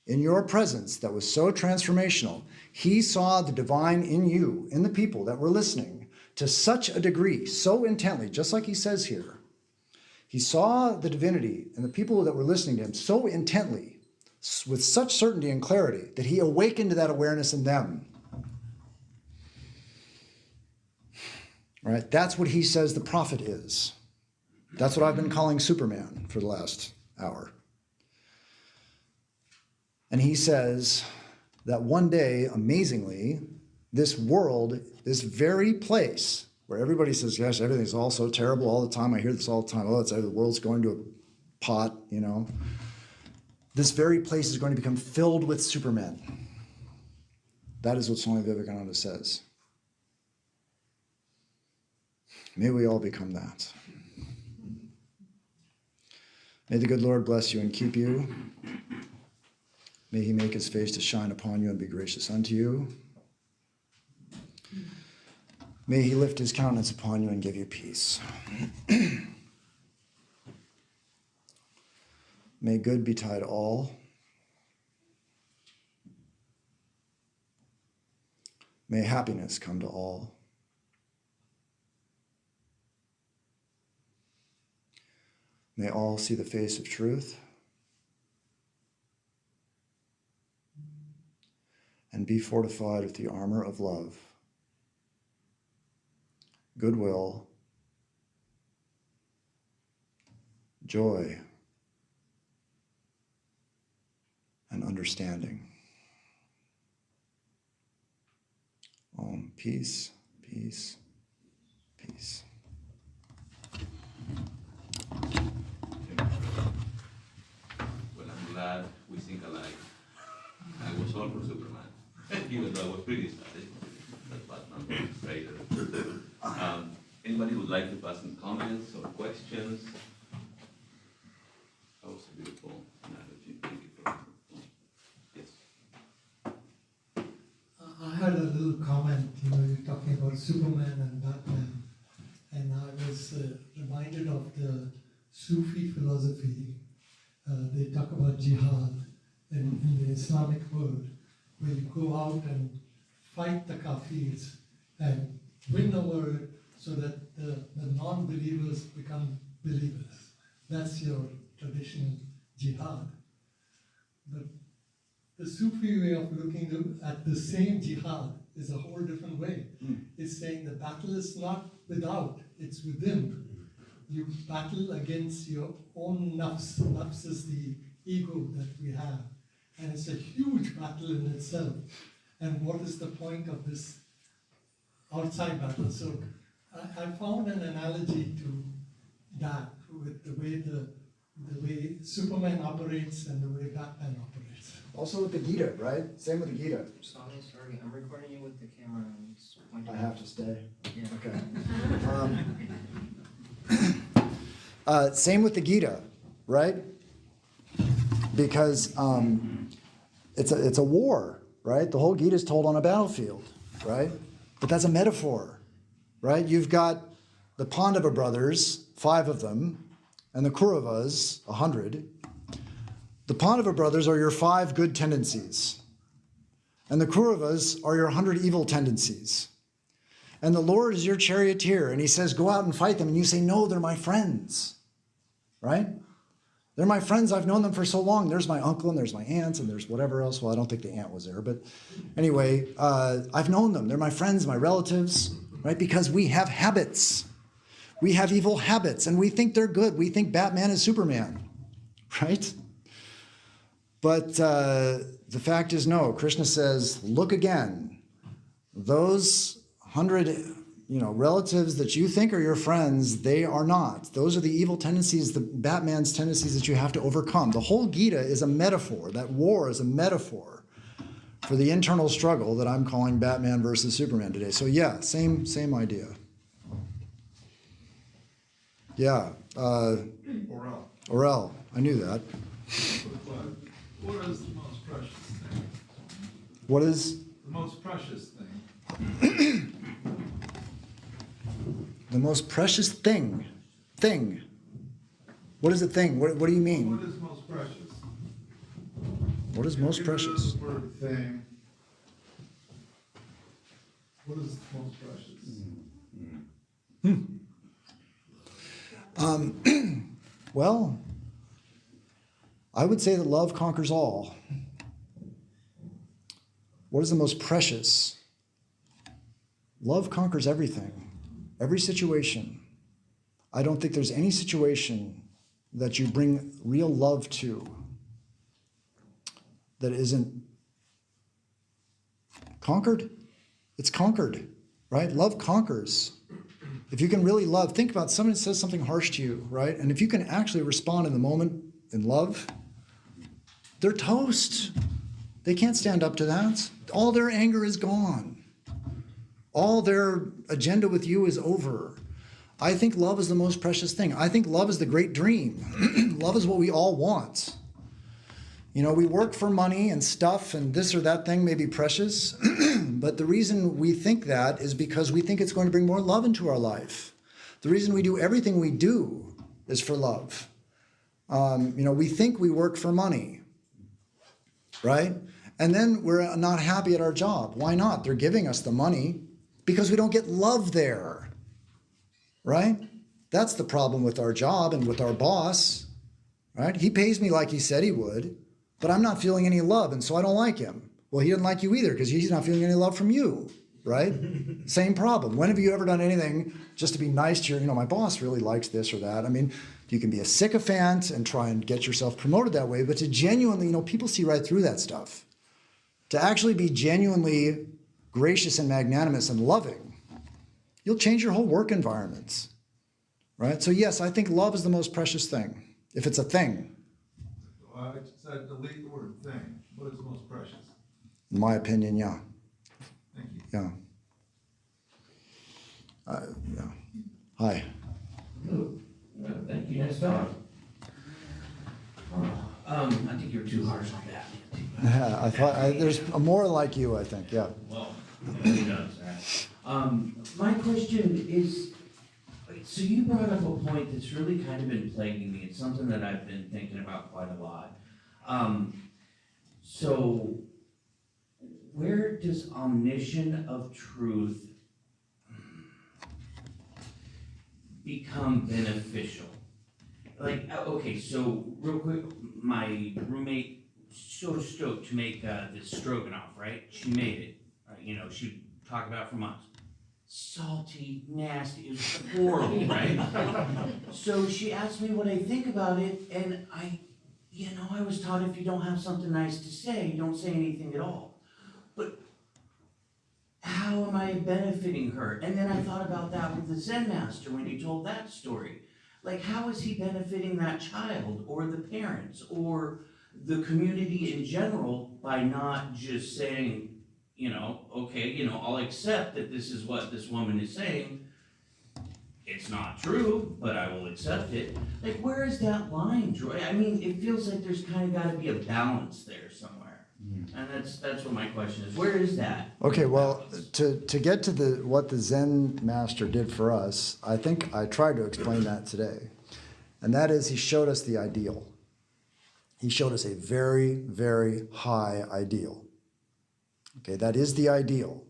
in your presence that was so transformational. He saw the divine in you, in the people that were listening, to such a degree, so intently, just like he says here. He saw the divinity in the people that were listening to him so intently, with such certainty and clarity, that he awakened to that awareness in them. Right? That's what he says the prophet is. That's what I've been calling Superman for the last hour. And he says that one day, amazingly, this world, this very place where everybody says, gosh, everything's all so terrible all the time. I hear this all the time. Oh, the world's going to a pot, you know. This very place is going to become filled with supermen. That is what Swami Vivekananda says. May we all become that. May the good Lord bless you and keep you. May he make his face to shine upon you and be gracious unto you. May he lift his countenance upon you and give you peace. May good betide all. May happiness come to all. May all see the face of truth and be fortified with the armor of love, goodwill, joy, and understanding. Peace, peace, peace. Well, I'm glad we think alike. I was all for Superman, even though I was pretty static. But Batman was greater. Anybody would like to pass some comments or questions? That was a beautiful analogy. Thank you for yes. I had a little comment, you're talking about Superman and Batman, and I was reminded of the Sufi philosophy. They talk about jihad in the Islamic world, where you go out and fight the kafirs and win over it so that the non-believers become believers. That's your traditional jihad. But the Sufi way of looking at the same jihad is a whole different way. It's saying the battle is not without, it's within. You battle against your own nafs. Nafs is the ego that we have. And it's a huge battle in itself. And what is the point of this outside battle? So I found an analogy to that with the way Superman operates and the way Batman operates. Also with the Gita, right? Same with the Gita. Swami, sorry, I'm recording you with the camera. I'm just pointing I have to stay. Yeah. Okay. Same with the Gita, right? Because it's a war, right? The whole Gita is told on a battlefield, right? But that's a metaphor, right? You've got the Pandava brothers, 5 of them, and the Kauravas, 100. The Pandava brothers are your 5 good tendencies, and the Kauravas are your 100 evil tendencies. And the Lord is your charioteer, and he says, go out and fight them. And you say, no, they're my friends, right? They're my friends. I've known them for so long. There's my uncle, and there's my aunts, and there's whatever else. Well, I don't think the aunt was there, but anyway, I've known them. They're my friends, my relatives, right? Because we have habits. We have evil habits, and we think they're good. We think Batman is Superman, right? But the fact is, no. Krishna says, look again. Those 100, relatives that you think are your friends, they are not. Those are the evil tendencies, the Batman's tendencies that you have to overcome. The whole Gita is a metaphor. That war is a metaphor for the internal struggle that I'm calling Batman versus Superman today. So yeah, same idea. Yeah. Orel. I knew that. What is the most precious thing? What is? The most precious thing. The most precious thing. Thing. What is a thing? What do you mean? What is most precious? What is most precious? The word thing. What is most precious? Well, I would say that love conquers all. What is the most precious? Love conquers everything. Every situation. I don't think there's any situation that you bring real love to that isn't conquered. It's conquered, right? Love conquers. If you can really love, think about somebody says something harsh to you, right? And if you can actually respond in the moment in love, they're toast. They can't stand up to that. All their anger is gone. All their agenda with you is over. I think love is the most precious thing. I think love is the great dream. Love is what we all want. You know, we work for money and stuff, and this or that thing may be precious, but the reason we think that is because we think it's going to bring more love into our life. The reason we do everything we do is for love. You know, we think we work for money, right? And then we're not happy at our job. Why not? They're giving us the money because we don't get love there, right? That's the problem with our job and with our boss, right? He pays me like he said he would, but I'm not feeling any love, and so I don't like him. Well, he doesn't like you either because he's not feeling any love from you, right? Same problem. When have you ever done anything just to be nice to your, you know, my boss really likes this or that? I mean, you can be a sycophant and try and get yourself promoted that way, but to genuinely, you know, people see right through that stuff. To actually be genuinely gracious and magnanimous and loving, you'll change your whole work environments, right? So yes, I think love is the most precious thing, if it's a thing. I said delete the word thing. What is the most precious? In my opinion, yeah. Thank you. Yeah. Yeah. Hi. Thank you, nice talk. I think you're too harsh on that. Yeah, I thought there's more like you, I think. Yeah. Well, he does, right? My question is, so you brought up a point that's really kind of been plaguing me. It's something that I've been thinking about quite a lot. So where does omniscience of truth become beneficial? Like, okay, so real quick, my roommate so stoked to make this stroganoff, right? She made it. You know, she talked about it for months. Salty, nasty, it was horrible, right? So she asked me what I think about it, and I was taught if you don't have something nice to say, you don't say anything at all. But how am I benefiting her? And then I thought about that with the Zen master when he told that story. Like, how is he benefiting that child or the parents or the community in general by not just saying, you know, okay, you know, I'll accept that this is what this woman is saying. It's not true, but I will accept it. Like, where is that line, Troy? I mean, it feels like there's kind of got to be a balance there somewhere. And that's what my question is. Where is that? Okay, well, to get to what the Zen master did for us, I think I tried to explain that today. And that is, he showed us the ideal. He showed us a very, very high ideal. Okay, that is the ideal,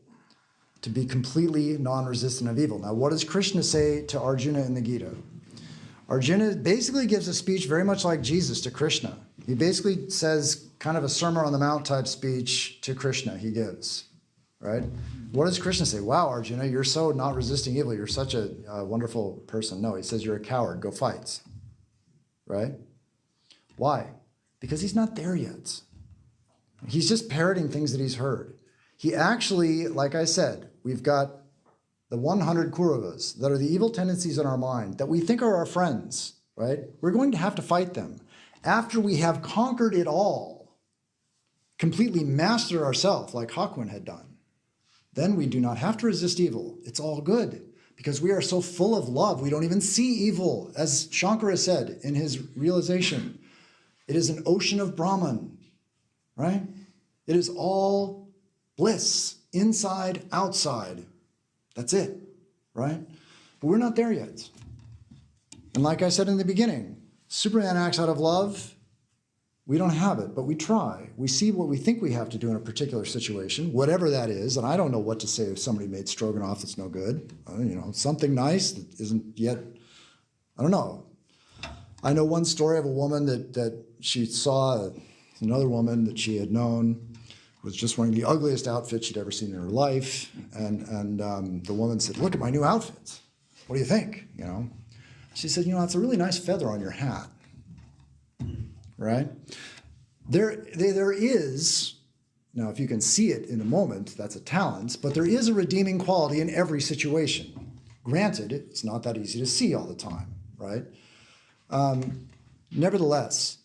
to be completely non-resistant of evil. Now, what does Krishna say to Arjuna in the Gita? Arjuna basically gives a speech very much like Jesus to Krishna. He basically says kind of a Sermon on the Mount type speech to Krishna he gives, right? What does Krishna say? Wow, Arjuna, you're so not resisting evil. You're such a wonderful person. No, he says you're a coward. Go fight, right? Why? Because he's not there yet. He's just parroting things that he's heard. He actually, like I said, we've got the 100 Kauravas that are the evil tendencies in our mind that we think are our friends, right? We're going to have to fight them. After we have conquered it all, completely mastered ourselves like Hakuin had done, then we do not have to resist evil. It's all good because we are so full of love. We don't even see evil. As Shankara said in his realization, it is an ocean of Brahman, right? It is all bliss, inside, outside. That's it, right? But we're not there yet. And like I said in the beginning, Superman acts out of love. We don't have it, but we try. We see what we think we have to do in a particular situation, whatever that is. And I don't know what to say if somebody made stroganoff that's no good. You know, something nice that isn't yet, I don't know. I know one story of a woman that she saw another woman that she had known was just wearing the ugliest outfit she'd ever seen in her life. And the woman said, look at my new outfit. what do you think, you know? She said, you know, it's a really nice feather on your hat, right? There is, now if you can see it in a moment, that's a talent, but there is a redeeming quality in every situation. Granted, it's not that easy to see all the time, right? Nevertheless,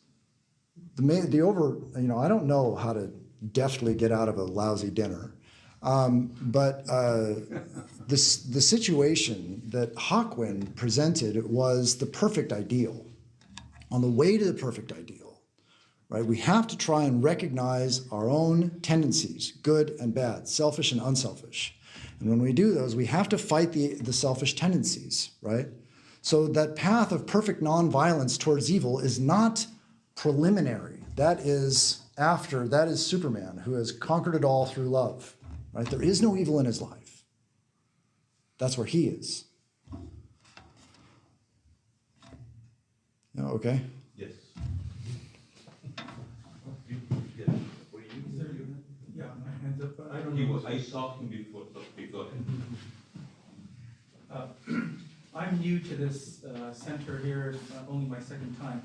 I don't know how to deftly get out of a lousy dinner, but the situation that Hakuin presented was the perfect ideal, on the way to the perfect ideal, right? We have to try and recognize our own tendencies, good and bad, selfish and unselfish. And when we do those, we have to fight the selfish tendencies, right? So that path of perfect nonviolence towards evil is not preliminary. That is Superman, who has conquered it all through love, right? There is no evil in his life. That's where he is. Yeah, okay? Yes. Yeah, my hand's up, but I don't know. I saw him before, before. I'm new to this center here, only my second time.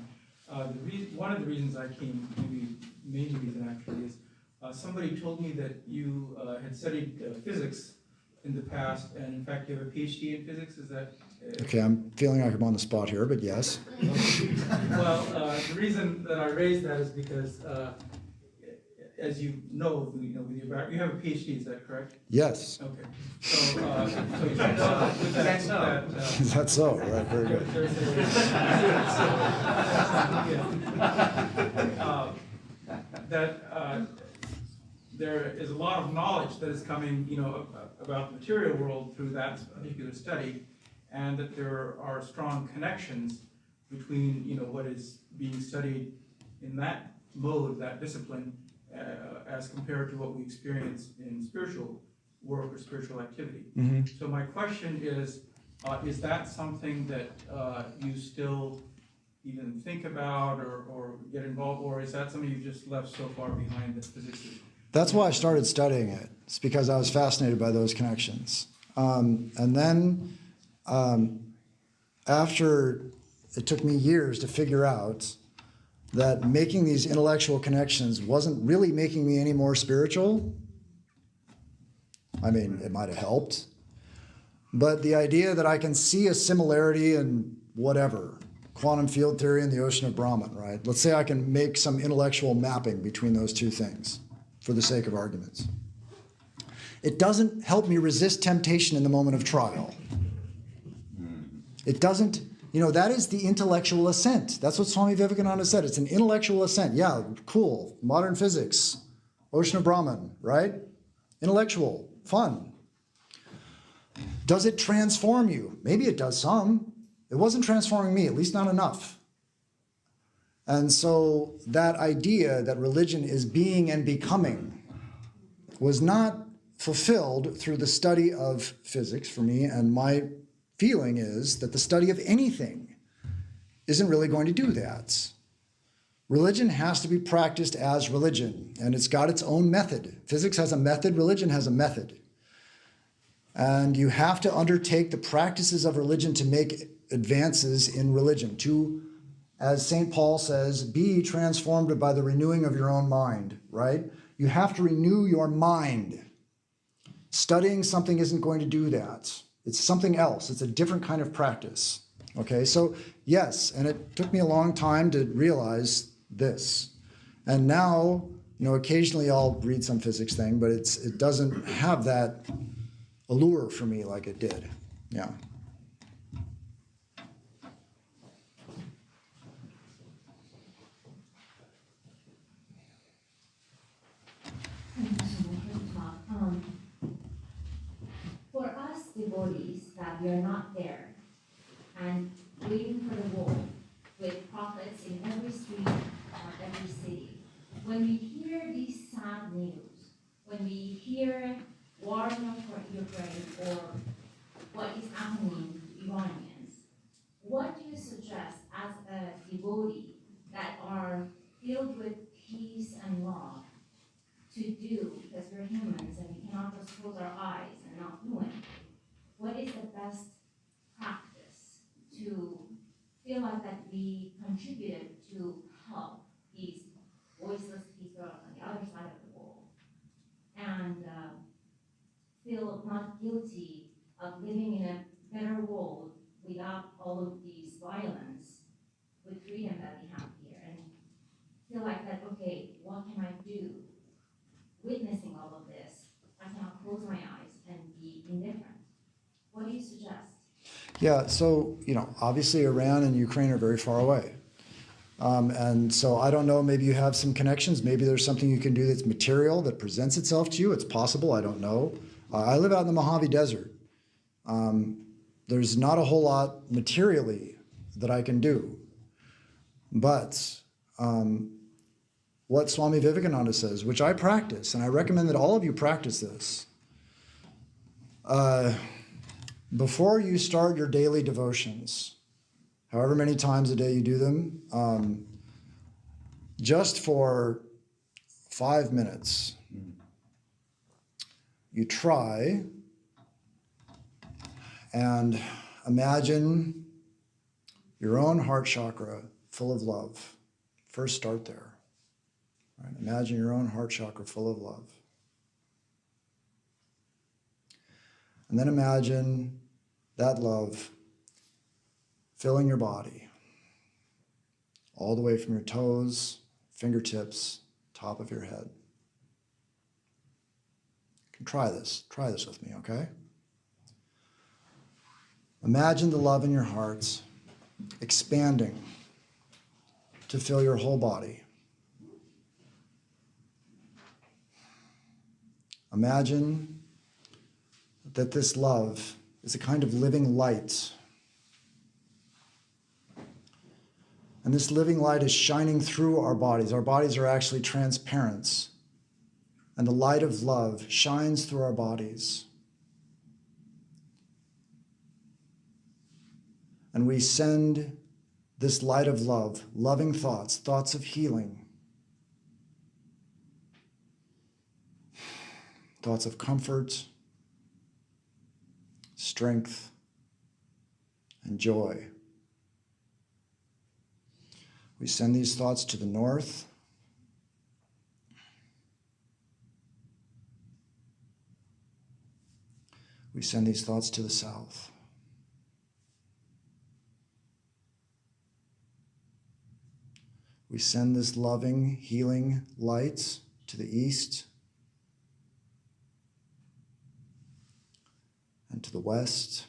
One of the reasons I came, maybe main reason actually, is somebody told me that you had studied physics in the past, and in fact you have a PhD in physics. Is that? Okay, I'm feeling like I'm on the spot here, but yes. Well, the reason that I raised that is because, as you know, with your background, you have a PhD. Is that correct? Yes. Okay. So you should know with that. Is that so? Right, very good. There is a lot of knowledge that is coming, about the material world through that particular study, and that there are strong connections between, what is being studied in that mode, that discipline, as compared to what we experience in spiritual work or spiritual activity. Mm-hmm. So my question is that something that you still even think about or get involved, or is that something you just left so far behind that physics is? That's why I started studying it. It's because I was fascinated by those connections. And then after it took me years to figure out that making these intellectual connections wasn't really making me any more spiritual. I mean, it might have helped. But the idea that I can see a similarity in whatever, quantum field theory and the ocean of Brahman, right? Let's say I can make some intellectual mapping between those two things for the sake of arguments. It doesn't help me resist temptation in the moment of trial. It doesn't, that is the intellectual assent. That's what Swami Vivekananda said. It's an intellectual assent. Yeah, cool. Modern physics, ocean of Brahman, right? Intellectual, fun. Does it transform you? Maybe it does some. It wasn't transforming me, at least not enough. And so that idea that religion is being and becoming was not fulfilled through the study of physics for me, and my feeling is that the study of anything isn't really going to do that. Religion has to be practiced as religion, and it's got its own method. Physics has a method, religion has a method. And you have to undertake the practices of religion to make advances in religion, to, as St. Paul says, be transformed by the renewing of your own mind, right? You have to renew your mind. Studying something isn't going to do that. It's something else. It's a different kind of practice. Okay, so yes, and it took me a long time to realize this. And now, occasionally I'll read some physics thing, but it doesn't have that allure for me like it did. Yeah. Thank you so much for the talk. For us devotees that we are not there and waiting for the world with prophets in every street of every city, when we hear these sad news, when we hear war for Ukraine or what is happening to Iranians, what do you suggest as a devotee that are filled with peace and love to do, because we're humans and we cannot just close our eyes and not do it? What is the best practice to feel like that we contributed to help these voiceless people on the other side of the world, and feel not guilty of living in a better world without all of these violence, with freedom that we have here, and feel like that, okay, what can I do? Witnessing all of this, I cannot close my eyes and be indifferent. What do you suggest? Yeah, so, obviously Iran and Ukraine are very far away. And so I don't know, maybe you have some connections. Maybe there's something you can do that's material that presents itself to you. It's possible, I don't know. I live out in the Mojave Desert. There's not a whole lot materially that I can do. But what Swami Vivekananda says, which I practice, and I recommend that all of you practice this, before you start your daily devotions, however many times a day you do them, just for 5 minutes, you try and imagine your own heart chakra full of love. First start there. Right? Imagine your own heart chakra full of love. And then imagine that love filling your body, all the way from your toes, fingertips, top of your head. You can try this with me, okay? Imagine the love in your heart expanding to fill your whole body. Imagine that this love is a kind of living light. And this living light is shining through our bodies. Our bodies are actually transparent. And the light of love shines through our bodies. And we send this light of love, loving thoughts, thoughts of healing, thoughts of comfort, strength, and joy. We send these thoughts to the north. We send these thoughts to the south. We send this loving, healing light to the east and to the west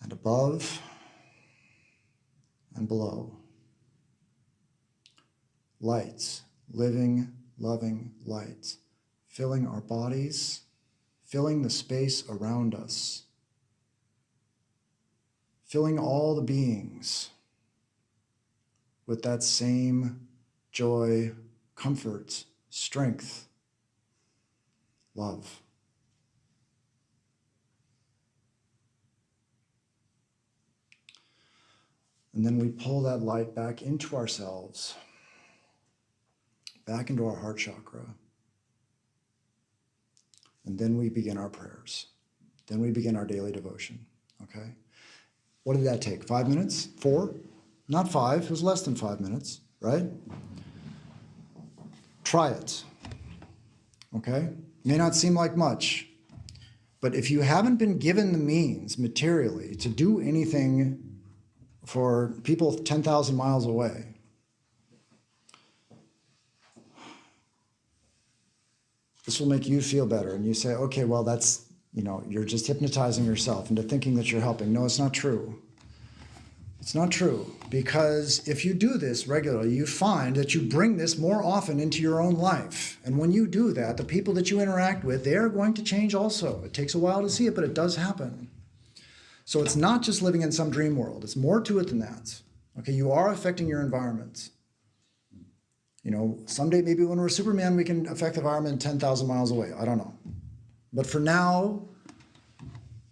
and above and below. Lights, living, loving light, filling our bodies, filling the space around us, filling all the beings with that same joy, comfort, strength, love. And then we pull that light back into ourselves, back into our heart chakra. And then we begin our prayers. Then we begin our daily devotion, okay? What did that take? 5 minutes? 4? Not 5, it was less than 5 minutes, right? Try it, okay? May not seem like much, but if you haven't been given the means materially to do anything for people 10,000 miles away, this will make you feel better. And you say, okay, well, that's, you're just hypnotizing yourself into thinking that you're helping. No, it's not true. It's not true, because if you do this regularly, you find that you bring this more often into your own life. And when you do that, the people that you interact with, they are going to change also. It takes a while to see it, but it does happen. So it's not just living in some dream world. It's more to it than that. Okay, you are affecting your environment. Someday maybe when we're Superman, we can affect the environment 10,000 miles away. I don't know. But for now,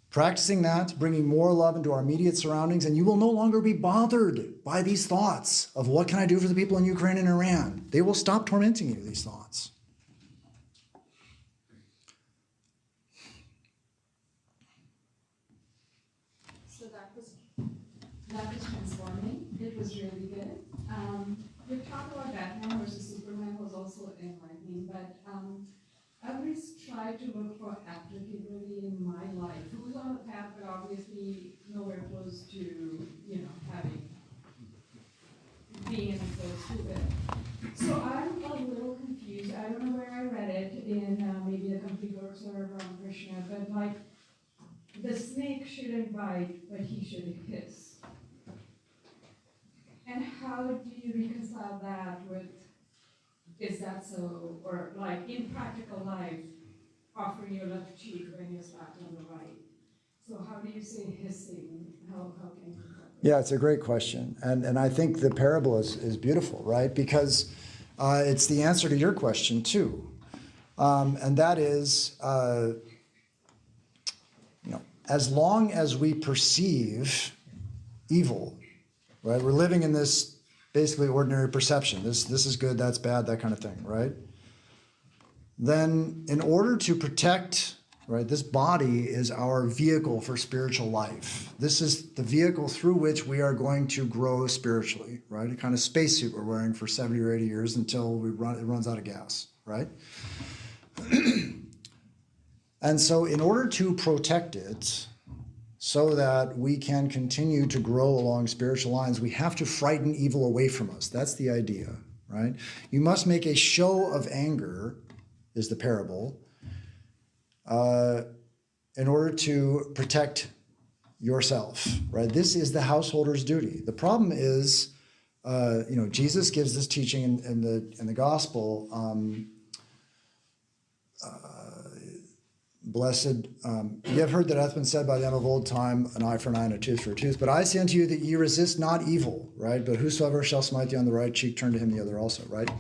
practicing that, bringing more love into our immediate surroundings, and you will no longer be bothered by these thoughts of what can I do for the people in Ukraine and Iran. They will stop tormenting you, these thoughts. that was transforming. It was really good. Your talk about Batman versus Superman was also enlightening, but I always try to look for applicability in my life. Who's on the path, but obviously nowhere close to, being close to it. So I'm a little confused. I don't know where I read it in maybe the Complete Works of Ramakrishna, but like the snake shouldn't bite, but he should hiss. And how do you reconcile that with, is that so, or like in practical life, offering your left cheek when you're slapped on the right? So how do you say hissing? How can you? Yeah, it's a great question. And I think the parable is beautiful, right? Because it's the answer to your question too. And that is, as long as we perceive evil, right? We're living in this basically ordinary perception. This is good, that's bad, that kind of thing, right? Then in order to protect, right, this body is our vehicle for spiritual life. This is the vehicle through which we are going to grow spiritually, right? A kind of spacesuit we're wearing for 70 or 80 years until it runs out of gas, right? And so in order to protect it, so that we can continue to grow along spiritual lines, we have to frighten evil away from us. That's the idea, right? You must make a show of anger, is the parable, in order to protect yourself, right? This is the householder's duty. The problem is, Jesus gives this teaching in the gospel. Blessed, ye have heard that hath been said by them of old time, an eye for an eye and a tooth for a tooth. But I say unto you that ye resist not evil, right? But whosoever shall smite thee on the right cheek, turn to him the other also, right?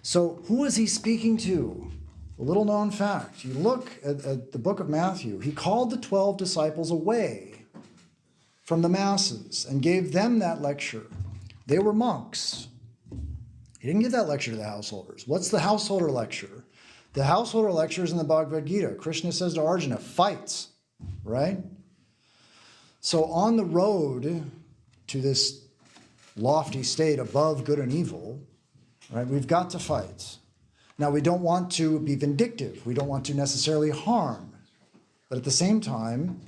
So who is he speaking to? A little known fact. You look at the book of Matthew. He called the 12 disciples away from the masses and gave them that lecture. They were monks. He didn't give that lecture to the householders. What's the householder lecture? The householder lecture is in the Bhagavad Gita. Krishna says to Arjuna, fight, right? So on the road to this lofty state above good and evil, right, we've got to fight. Now, we don't want to be vindictive. We don't want to necessarily harm. But at the same time,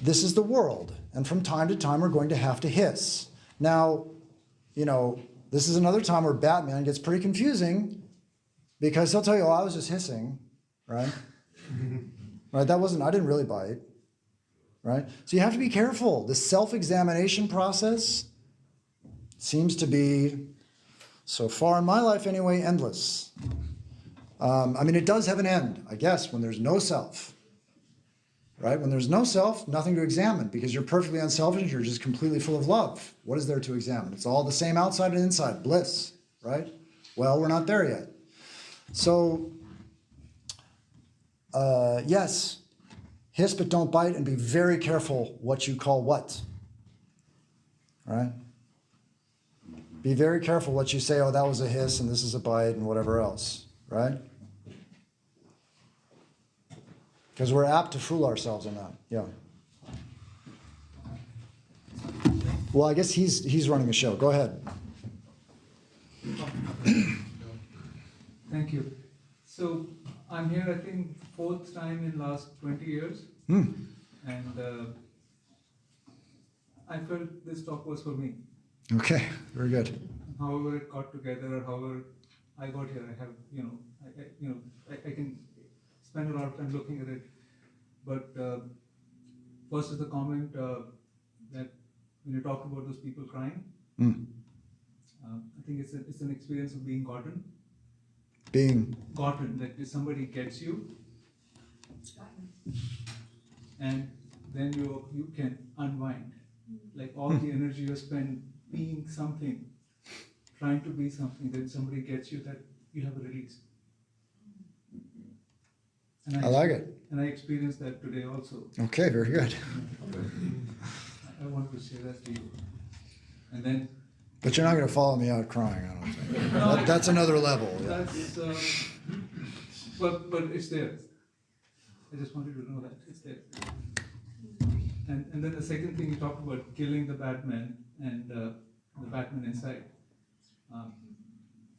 this is the world. And from time to time, we're going to have to hiss. Now, this is another time where Batman gets pretty confusing, because he'll tell you, I was just hissing, right? Right? I didn't really bite, right? So you have to be careful. The self-examination process seems to be, so far in my life anyway, endless. It does have an end, I guess, when there's no self, right? When there's no self, nothing to examine, because you're perfectly unselfish, you're just completely full of love. What is there to examine? It's all the same outside and inside, bliss, right? Well, we're not there yet. So, yes, hiss but don't bite, and be very careful what you call what, right? Be very careful what you say, oh, that was a hiss and this is a bite and whatever else, right? Because we're apt to fool ourselves in that, yeah. Well, I guess he's running the show. Go ahead. Thank you. So I'm here, I think, 4th time in last 20 years. And I felt this talk was for me. Okay, very good. However it got together, or however I got here, I have, I can spend a lot of time looking at it. But first is the comment that when you talk about those people crying, I think it's an experience of being gotten. Being Gotten, that if somebody gets you, and then you can unwind. Like all the energy you spend being something, trying to be something, then somebody gets you, that you have a release. And I like it. And I experienced that today also. Okay, very good. I wanted to say that to you. And then. But you're not going to follow me out crying, I don't think. That's another level. Yeah. That's, but it's there. I just wanted to know that it's there. And then the second thing you talked about killing the Batman and the Batman inside.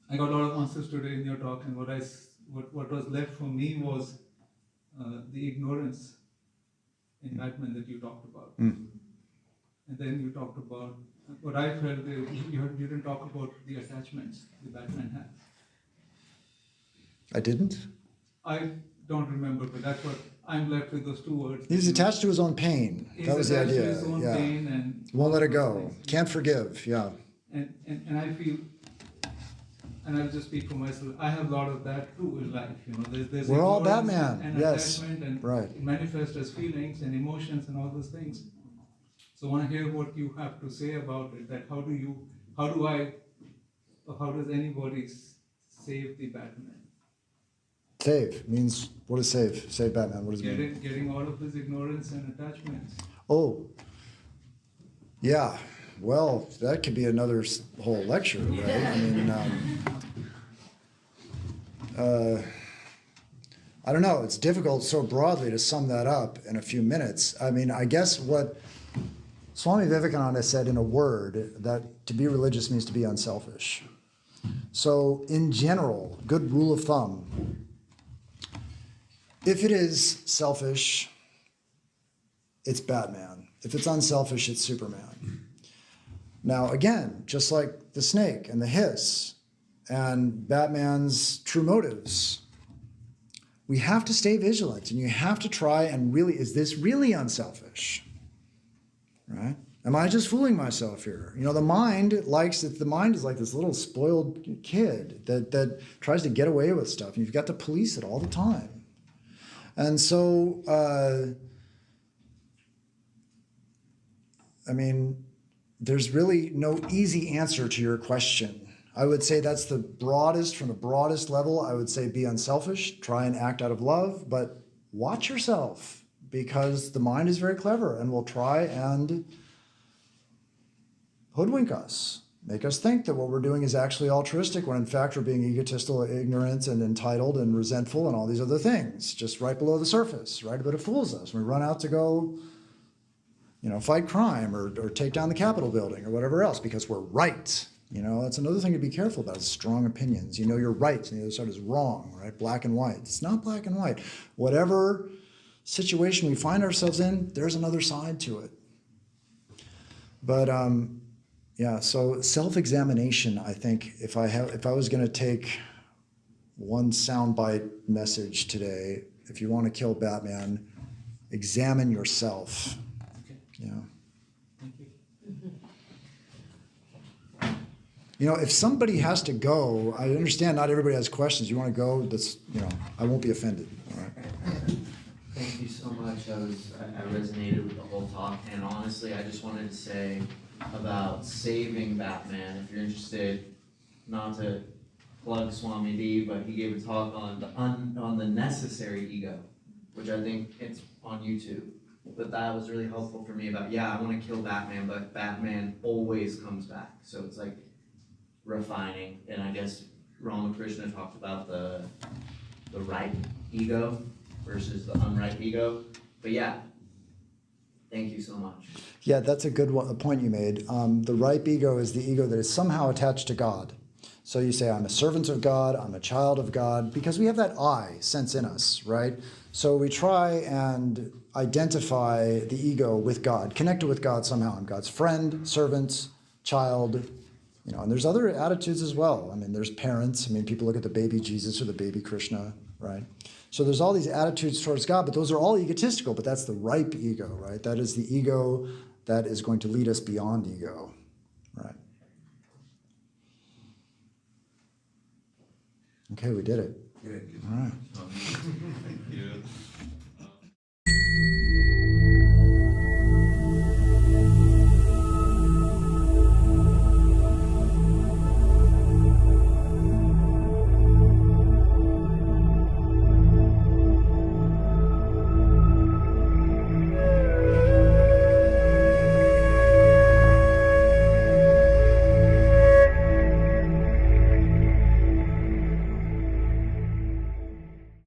I got a lot of answers today in your talk, and what was left for me was the ignorance in Batman that you talked about. Mm. And then you talked about what I felt you didn't talk about the attachments the Batman has. I didn't? I don't remember, but that's what I'm left with, those two words. He's attached to his own pain. That was the attached to idea. his own Yeah. pain and Won't let it all those go. things. Can't forgive. Yeah. And I feel, and I'll just speak for myself, I have a lot of that too in life, you know, there's We're all ignorance Batman, and yes, attachment and right. it manifests as feelings and emotions and all those things. So I want to hear what you have to say about it, that how does anybody save the Batman? Save means, what is save? Save Batman, what does it mean? Getting all of his ignorance and attachments. Oh, yeah. Well, that could be another whole lecture, right? I mean, I don't know. It's difficult so broadly to sum that up in a few minutes. I mean, I guess what Swami Vivekananda said in a word, that to be religious means to be unselfish. So in general, good rule of thumb, if it is selfish, it's Batman. If it's unselfish, it's Superman. Now, again, just like the snake and the hiss and Batman's true motives, we have to stay vigilant, and you have to try and really, is this really unselfish? Right? Am I just fooling myself here? You know, the mind is like this little spoiled kid that tries to get away with stuff, and you've got to police it all the time. And so, I mean, there's really no easy answer to your question. I would say that's the broadest, from the broadest level, I would say be unselfish, try and act out of love, but watch yourself, because the mind is very clever and will try and hoodwink us, make us think that what we're doing is actually altruistic, when in fact we're being egotistical, ignorant, and entitled, and resentful, and all these other things, just right below the surface, right? But it fools us. We run out to go, you know, fight crime or take down the Capitol building or whatever else because we're right. You know, that's another thing to be careful about, is strong opinions. You know you're right and the other side is wrong, right? Black and white. It's not black and white. Whatever situation we find ourselves in, there's another side to it. But yeah, so self-examination, I think, if I was going to take one soundbite message today, if you want to kill Batman, examine yourself. Okay. Yeah. Thank you. You know, if somebody has to go, I understand not everybody has questions. You want to go, that's, you know, I won't be offended. All right. Thank you so much. I resonated with the whole talk, and honestly, I just wanted to say about saving Batman. If you're interested, not to plug Swami D, but he gave a talk on the necessary ego, which I think it's on YouTube. But that was really helpful for me about, yeah, I want to kill Batman, but Batman always comes back. So it's like refining, and I guess Ramakrishna talked about the right ego versus the unright ego. But yeah, thank you so much. Yeah, that's a good one, a point you made. The ripe ego is the ego that is somehow attached to God. So you say, I'm a servant of God, I'm a child of God, because we have that I sense in us, right? So we try and identify the ego with God, connect it with God somehow. I'm God's friend, servant, child, you know, and there's other attitudes as well. I mean, there's parents. I mean, people look at the baby Jesus or the baby Krishna, right? So there's all these attitudes towards God, but those are all egotistical, but that's the ripe ego, right? That is the ego that is going to lead us beyond ego, right? Okay, we did it. Thank you. All right. Thank you.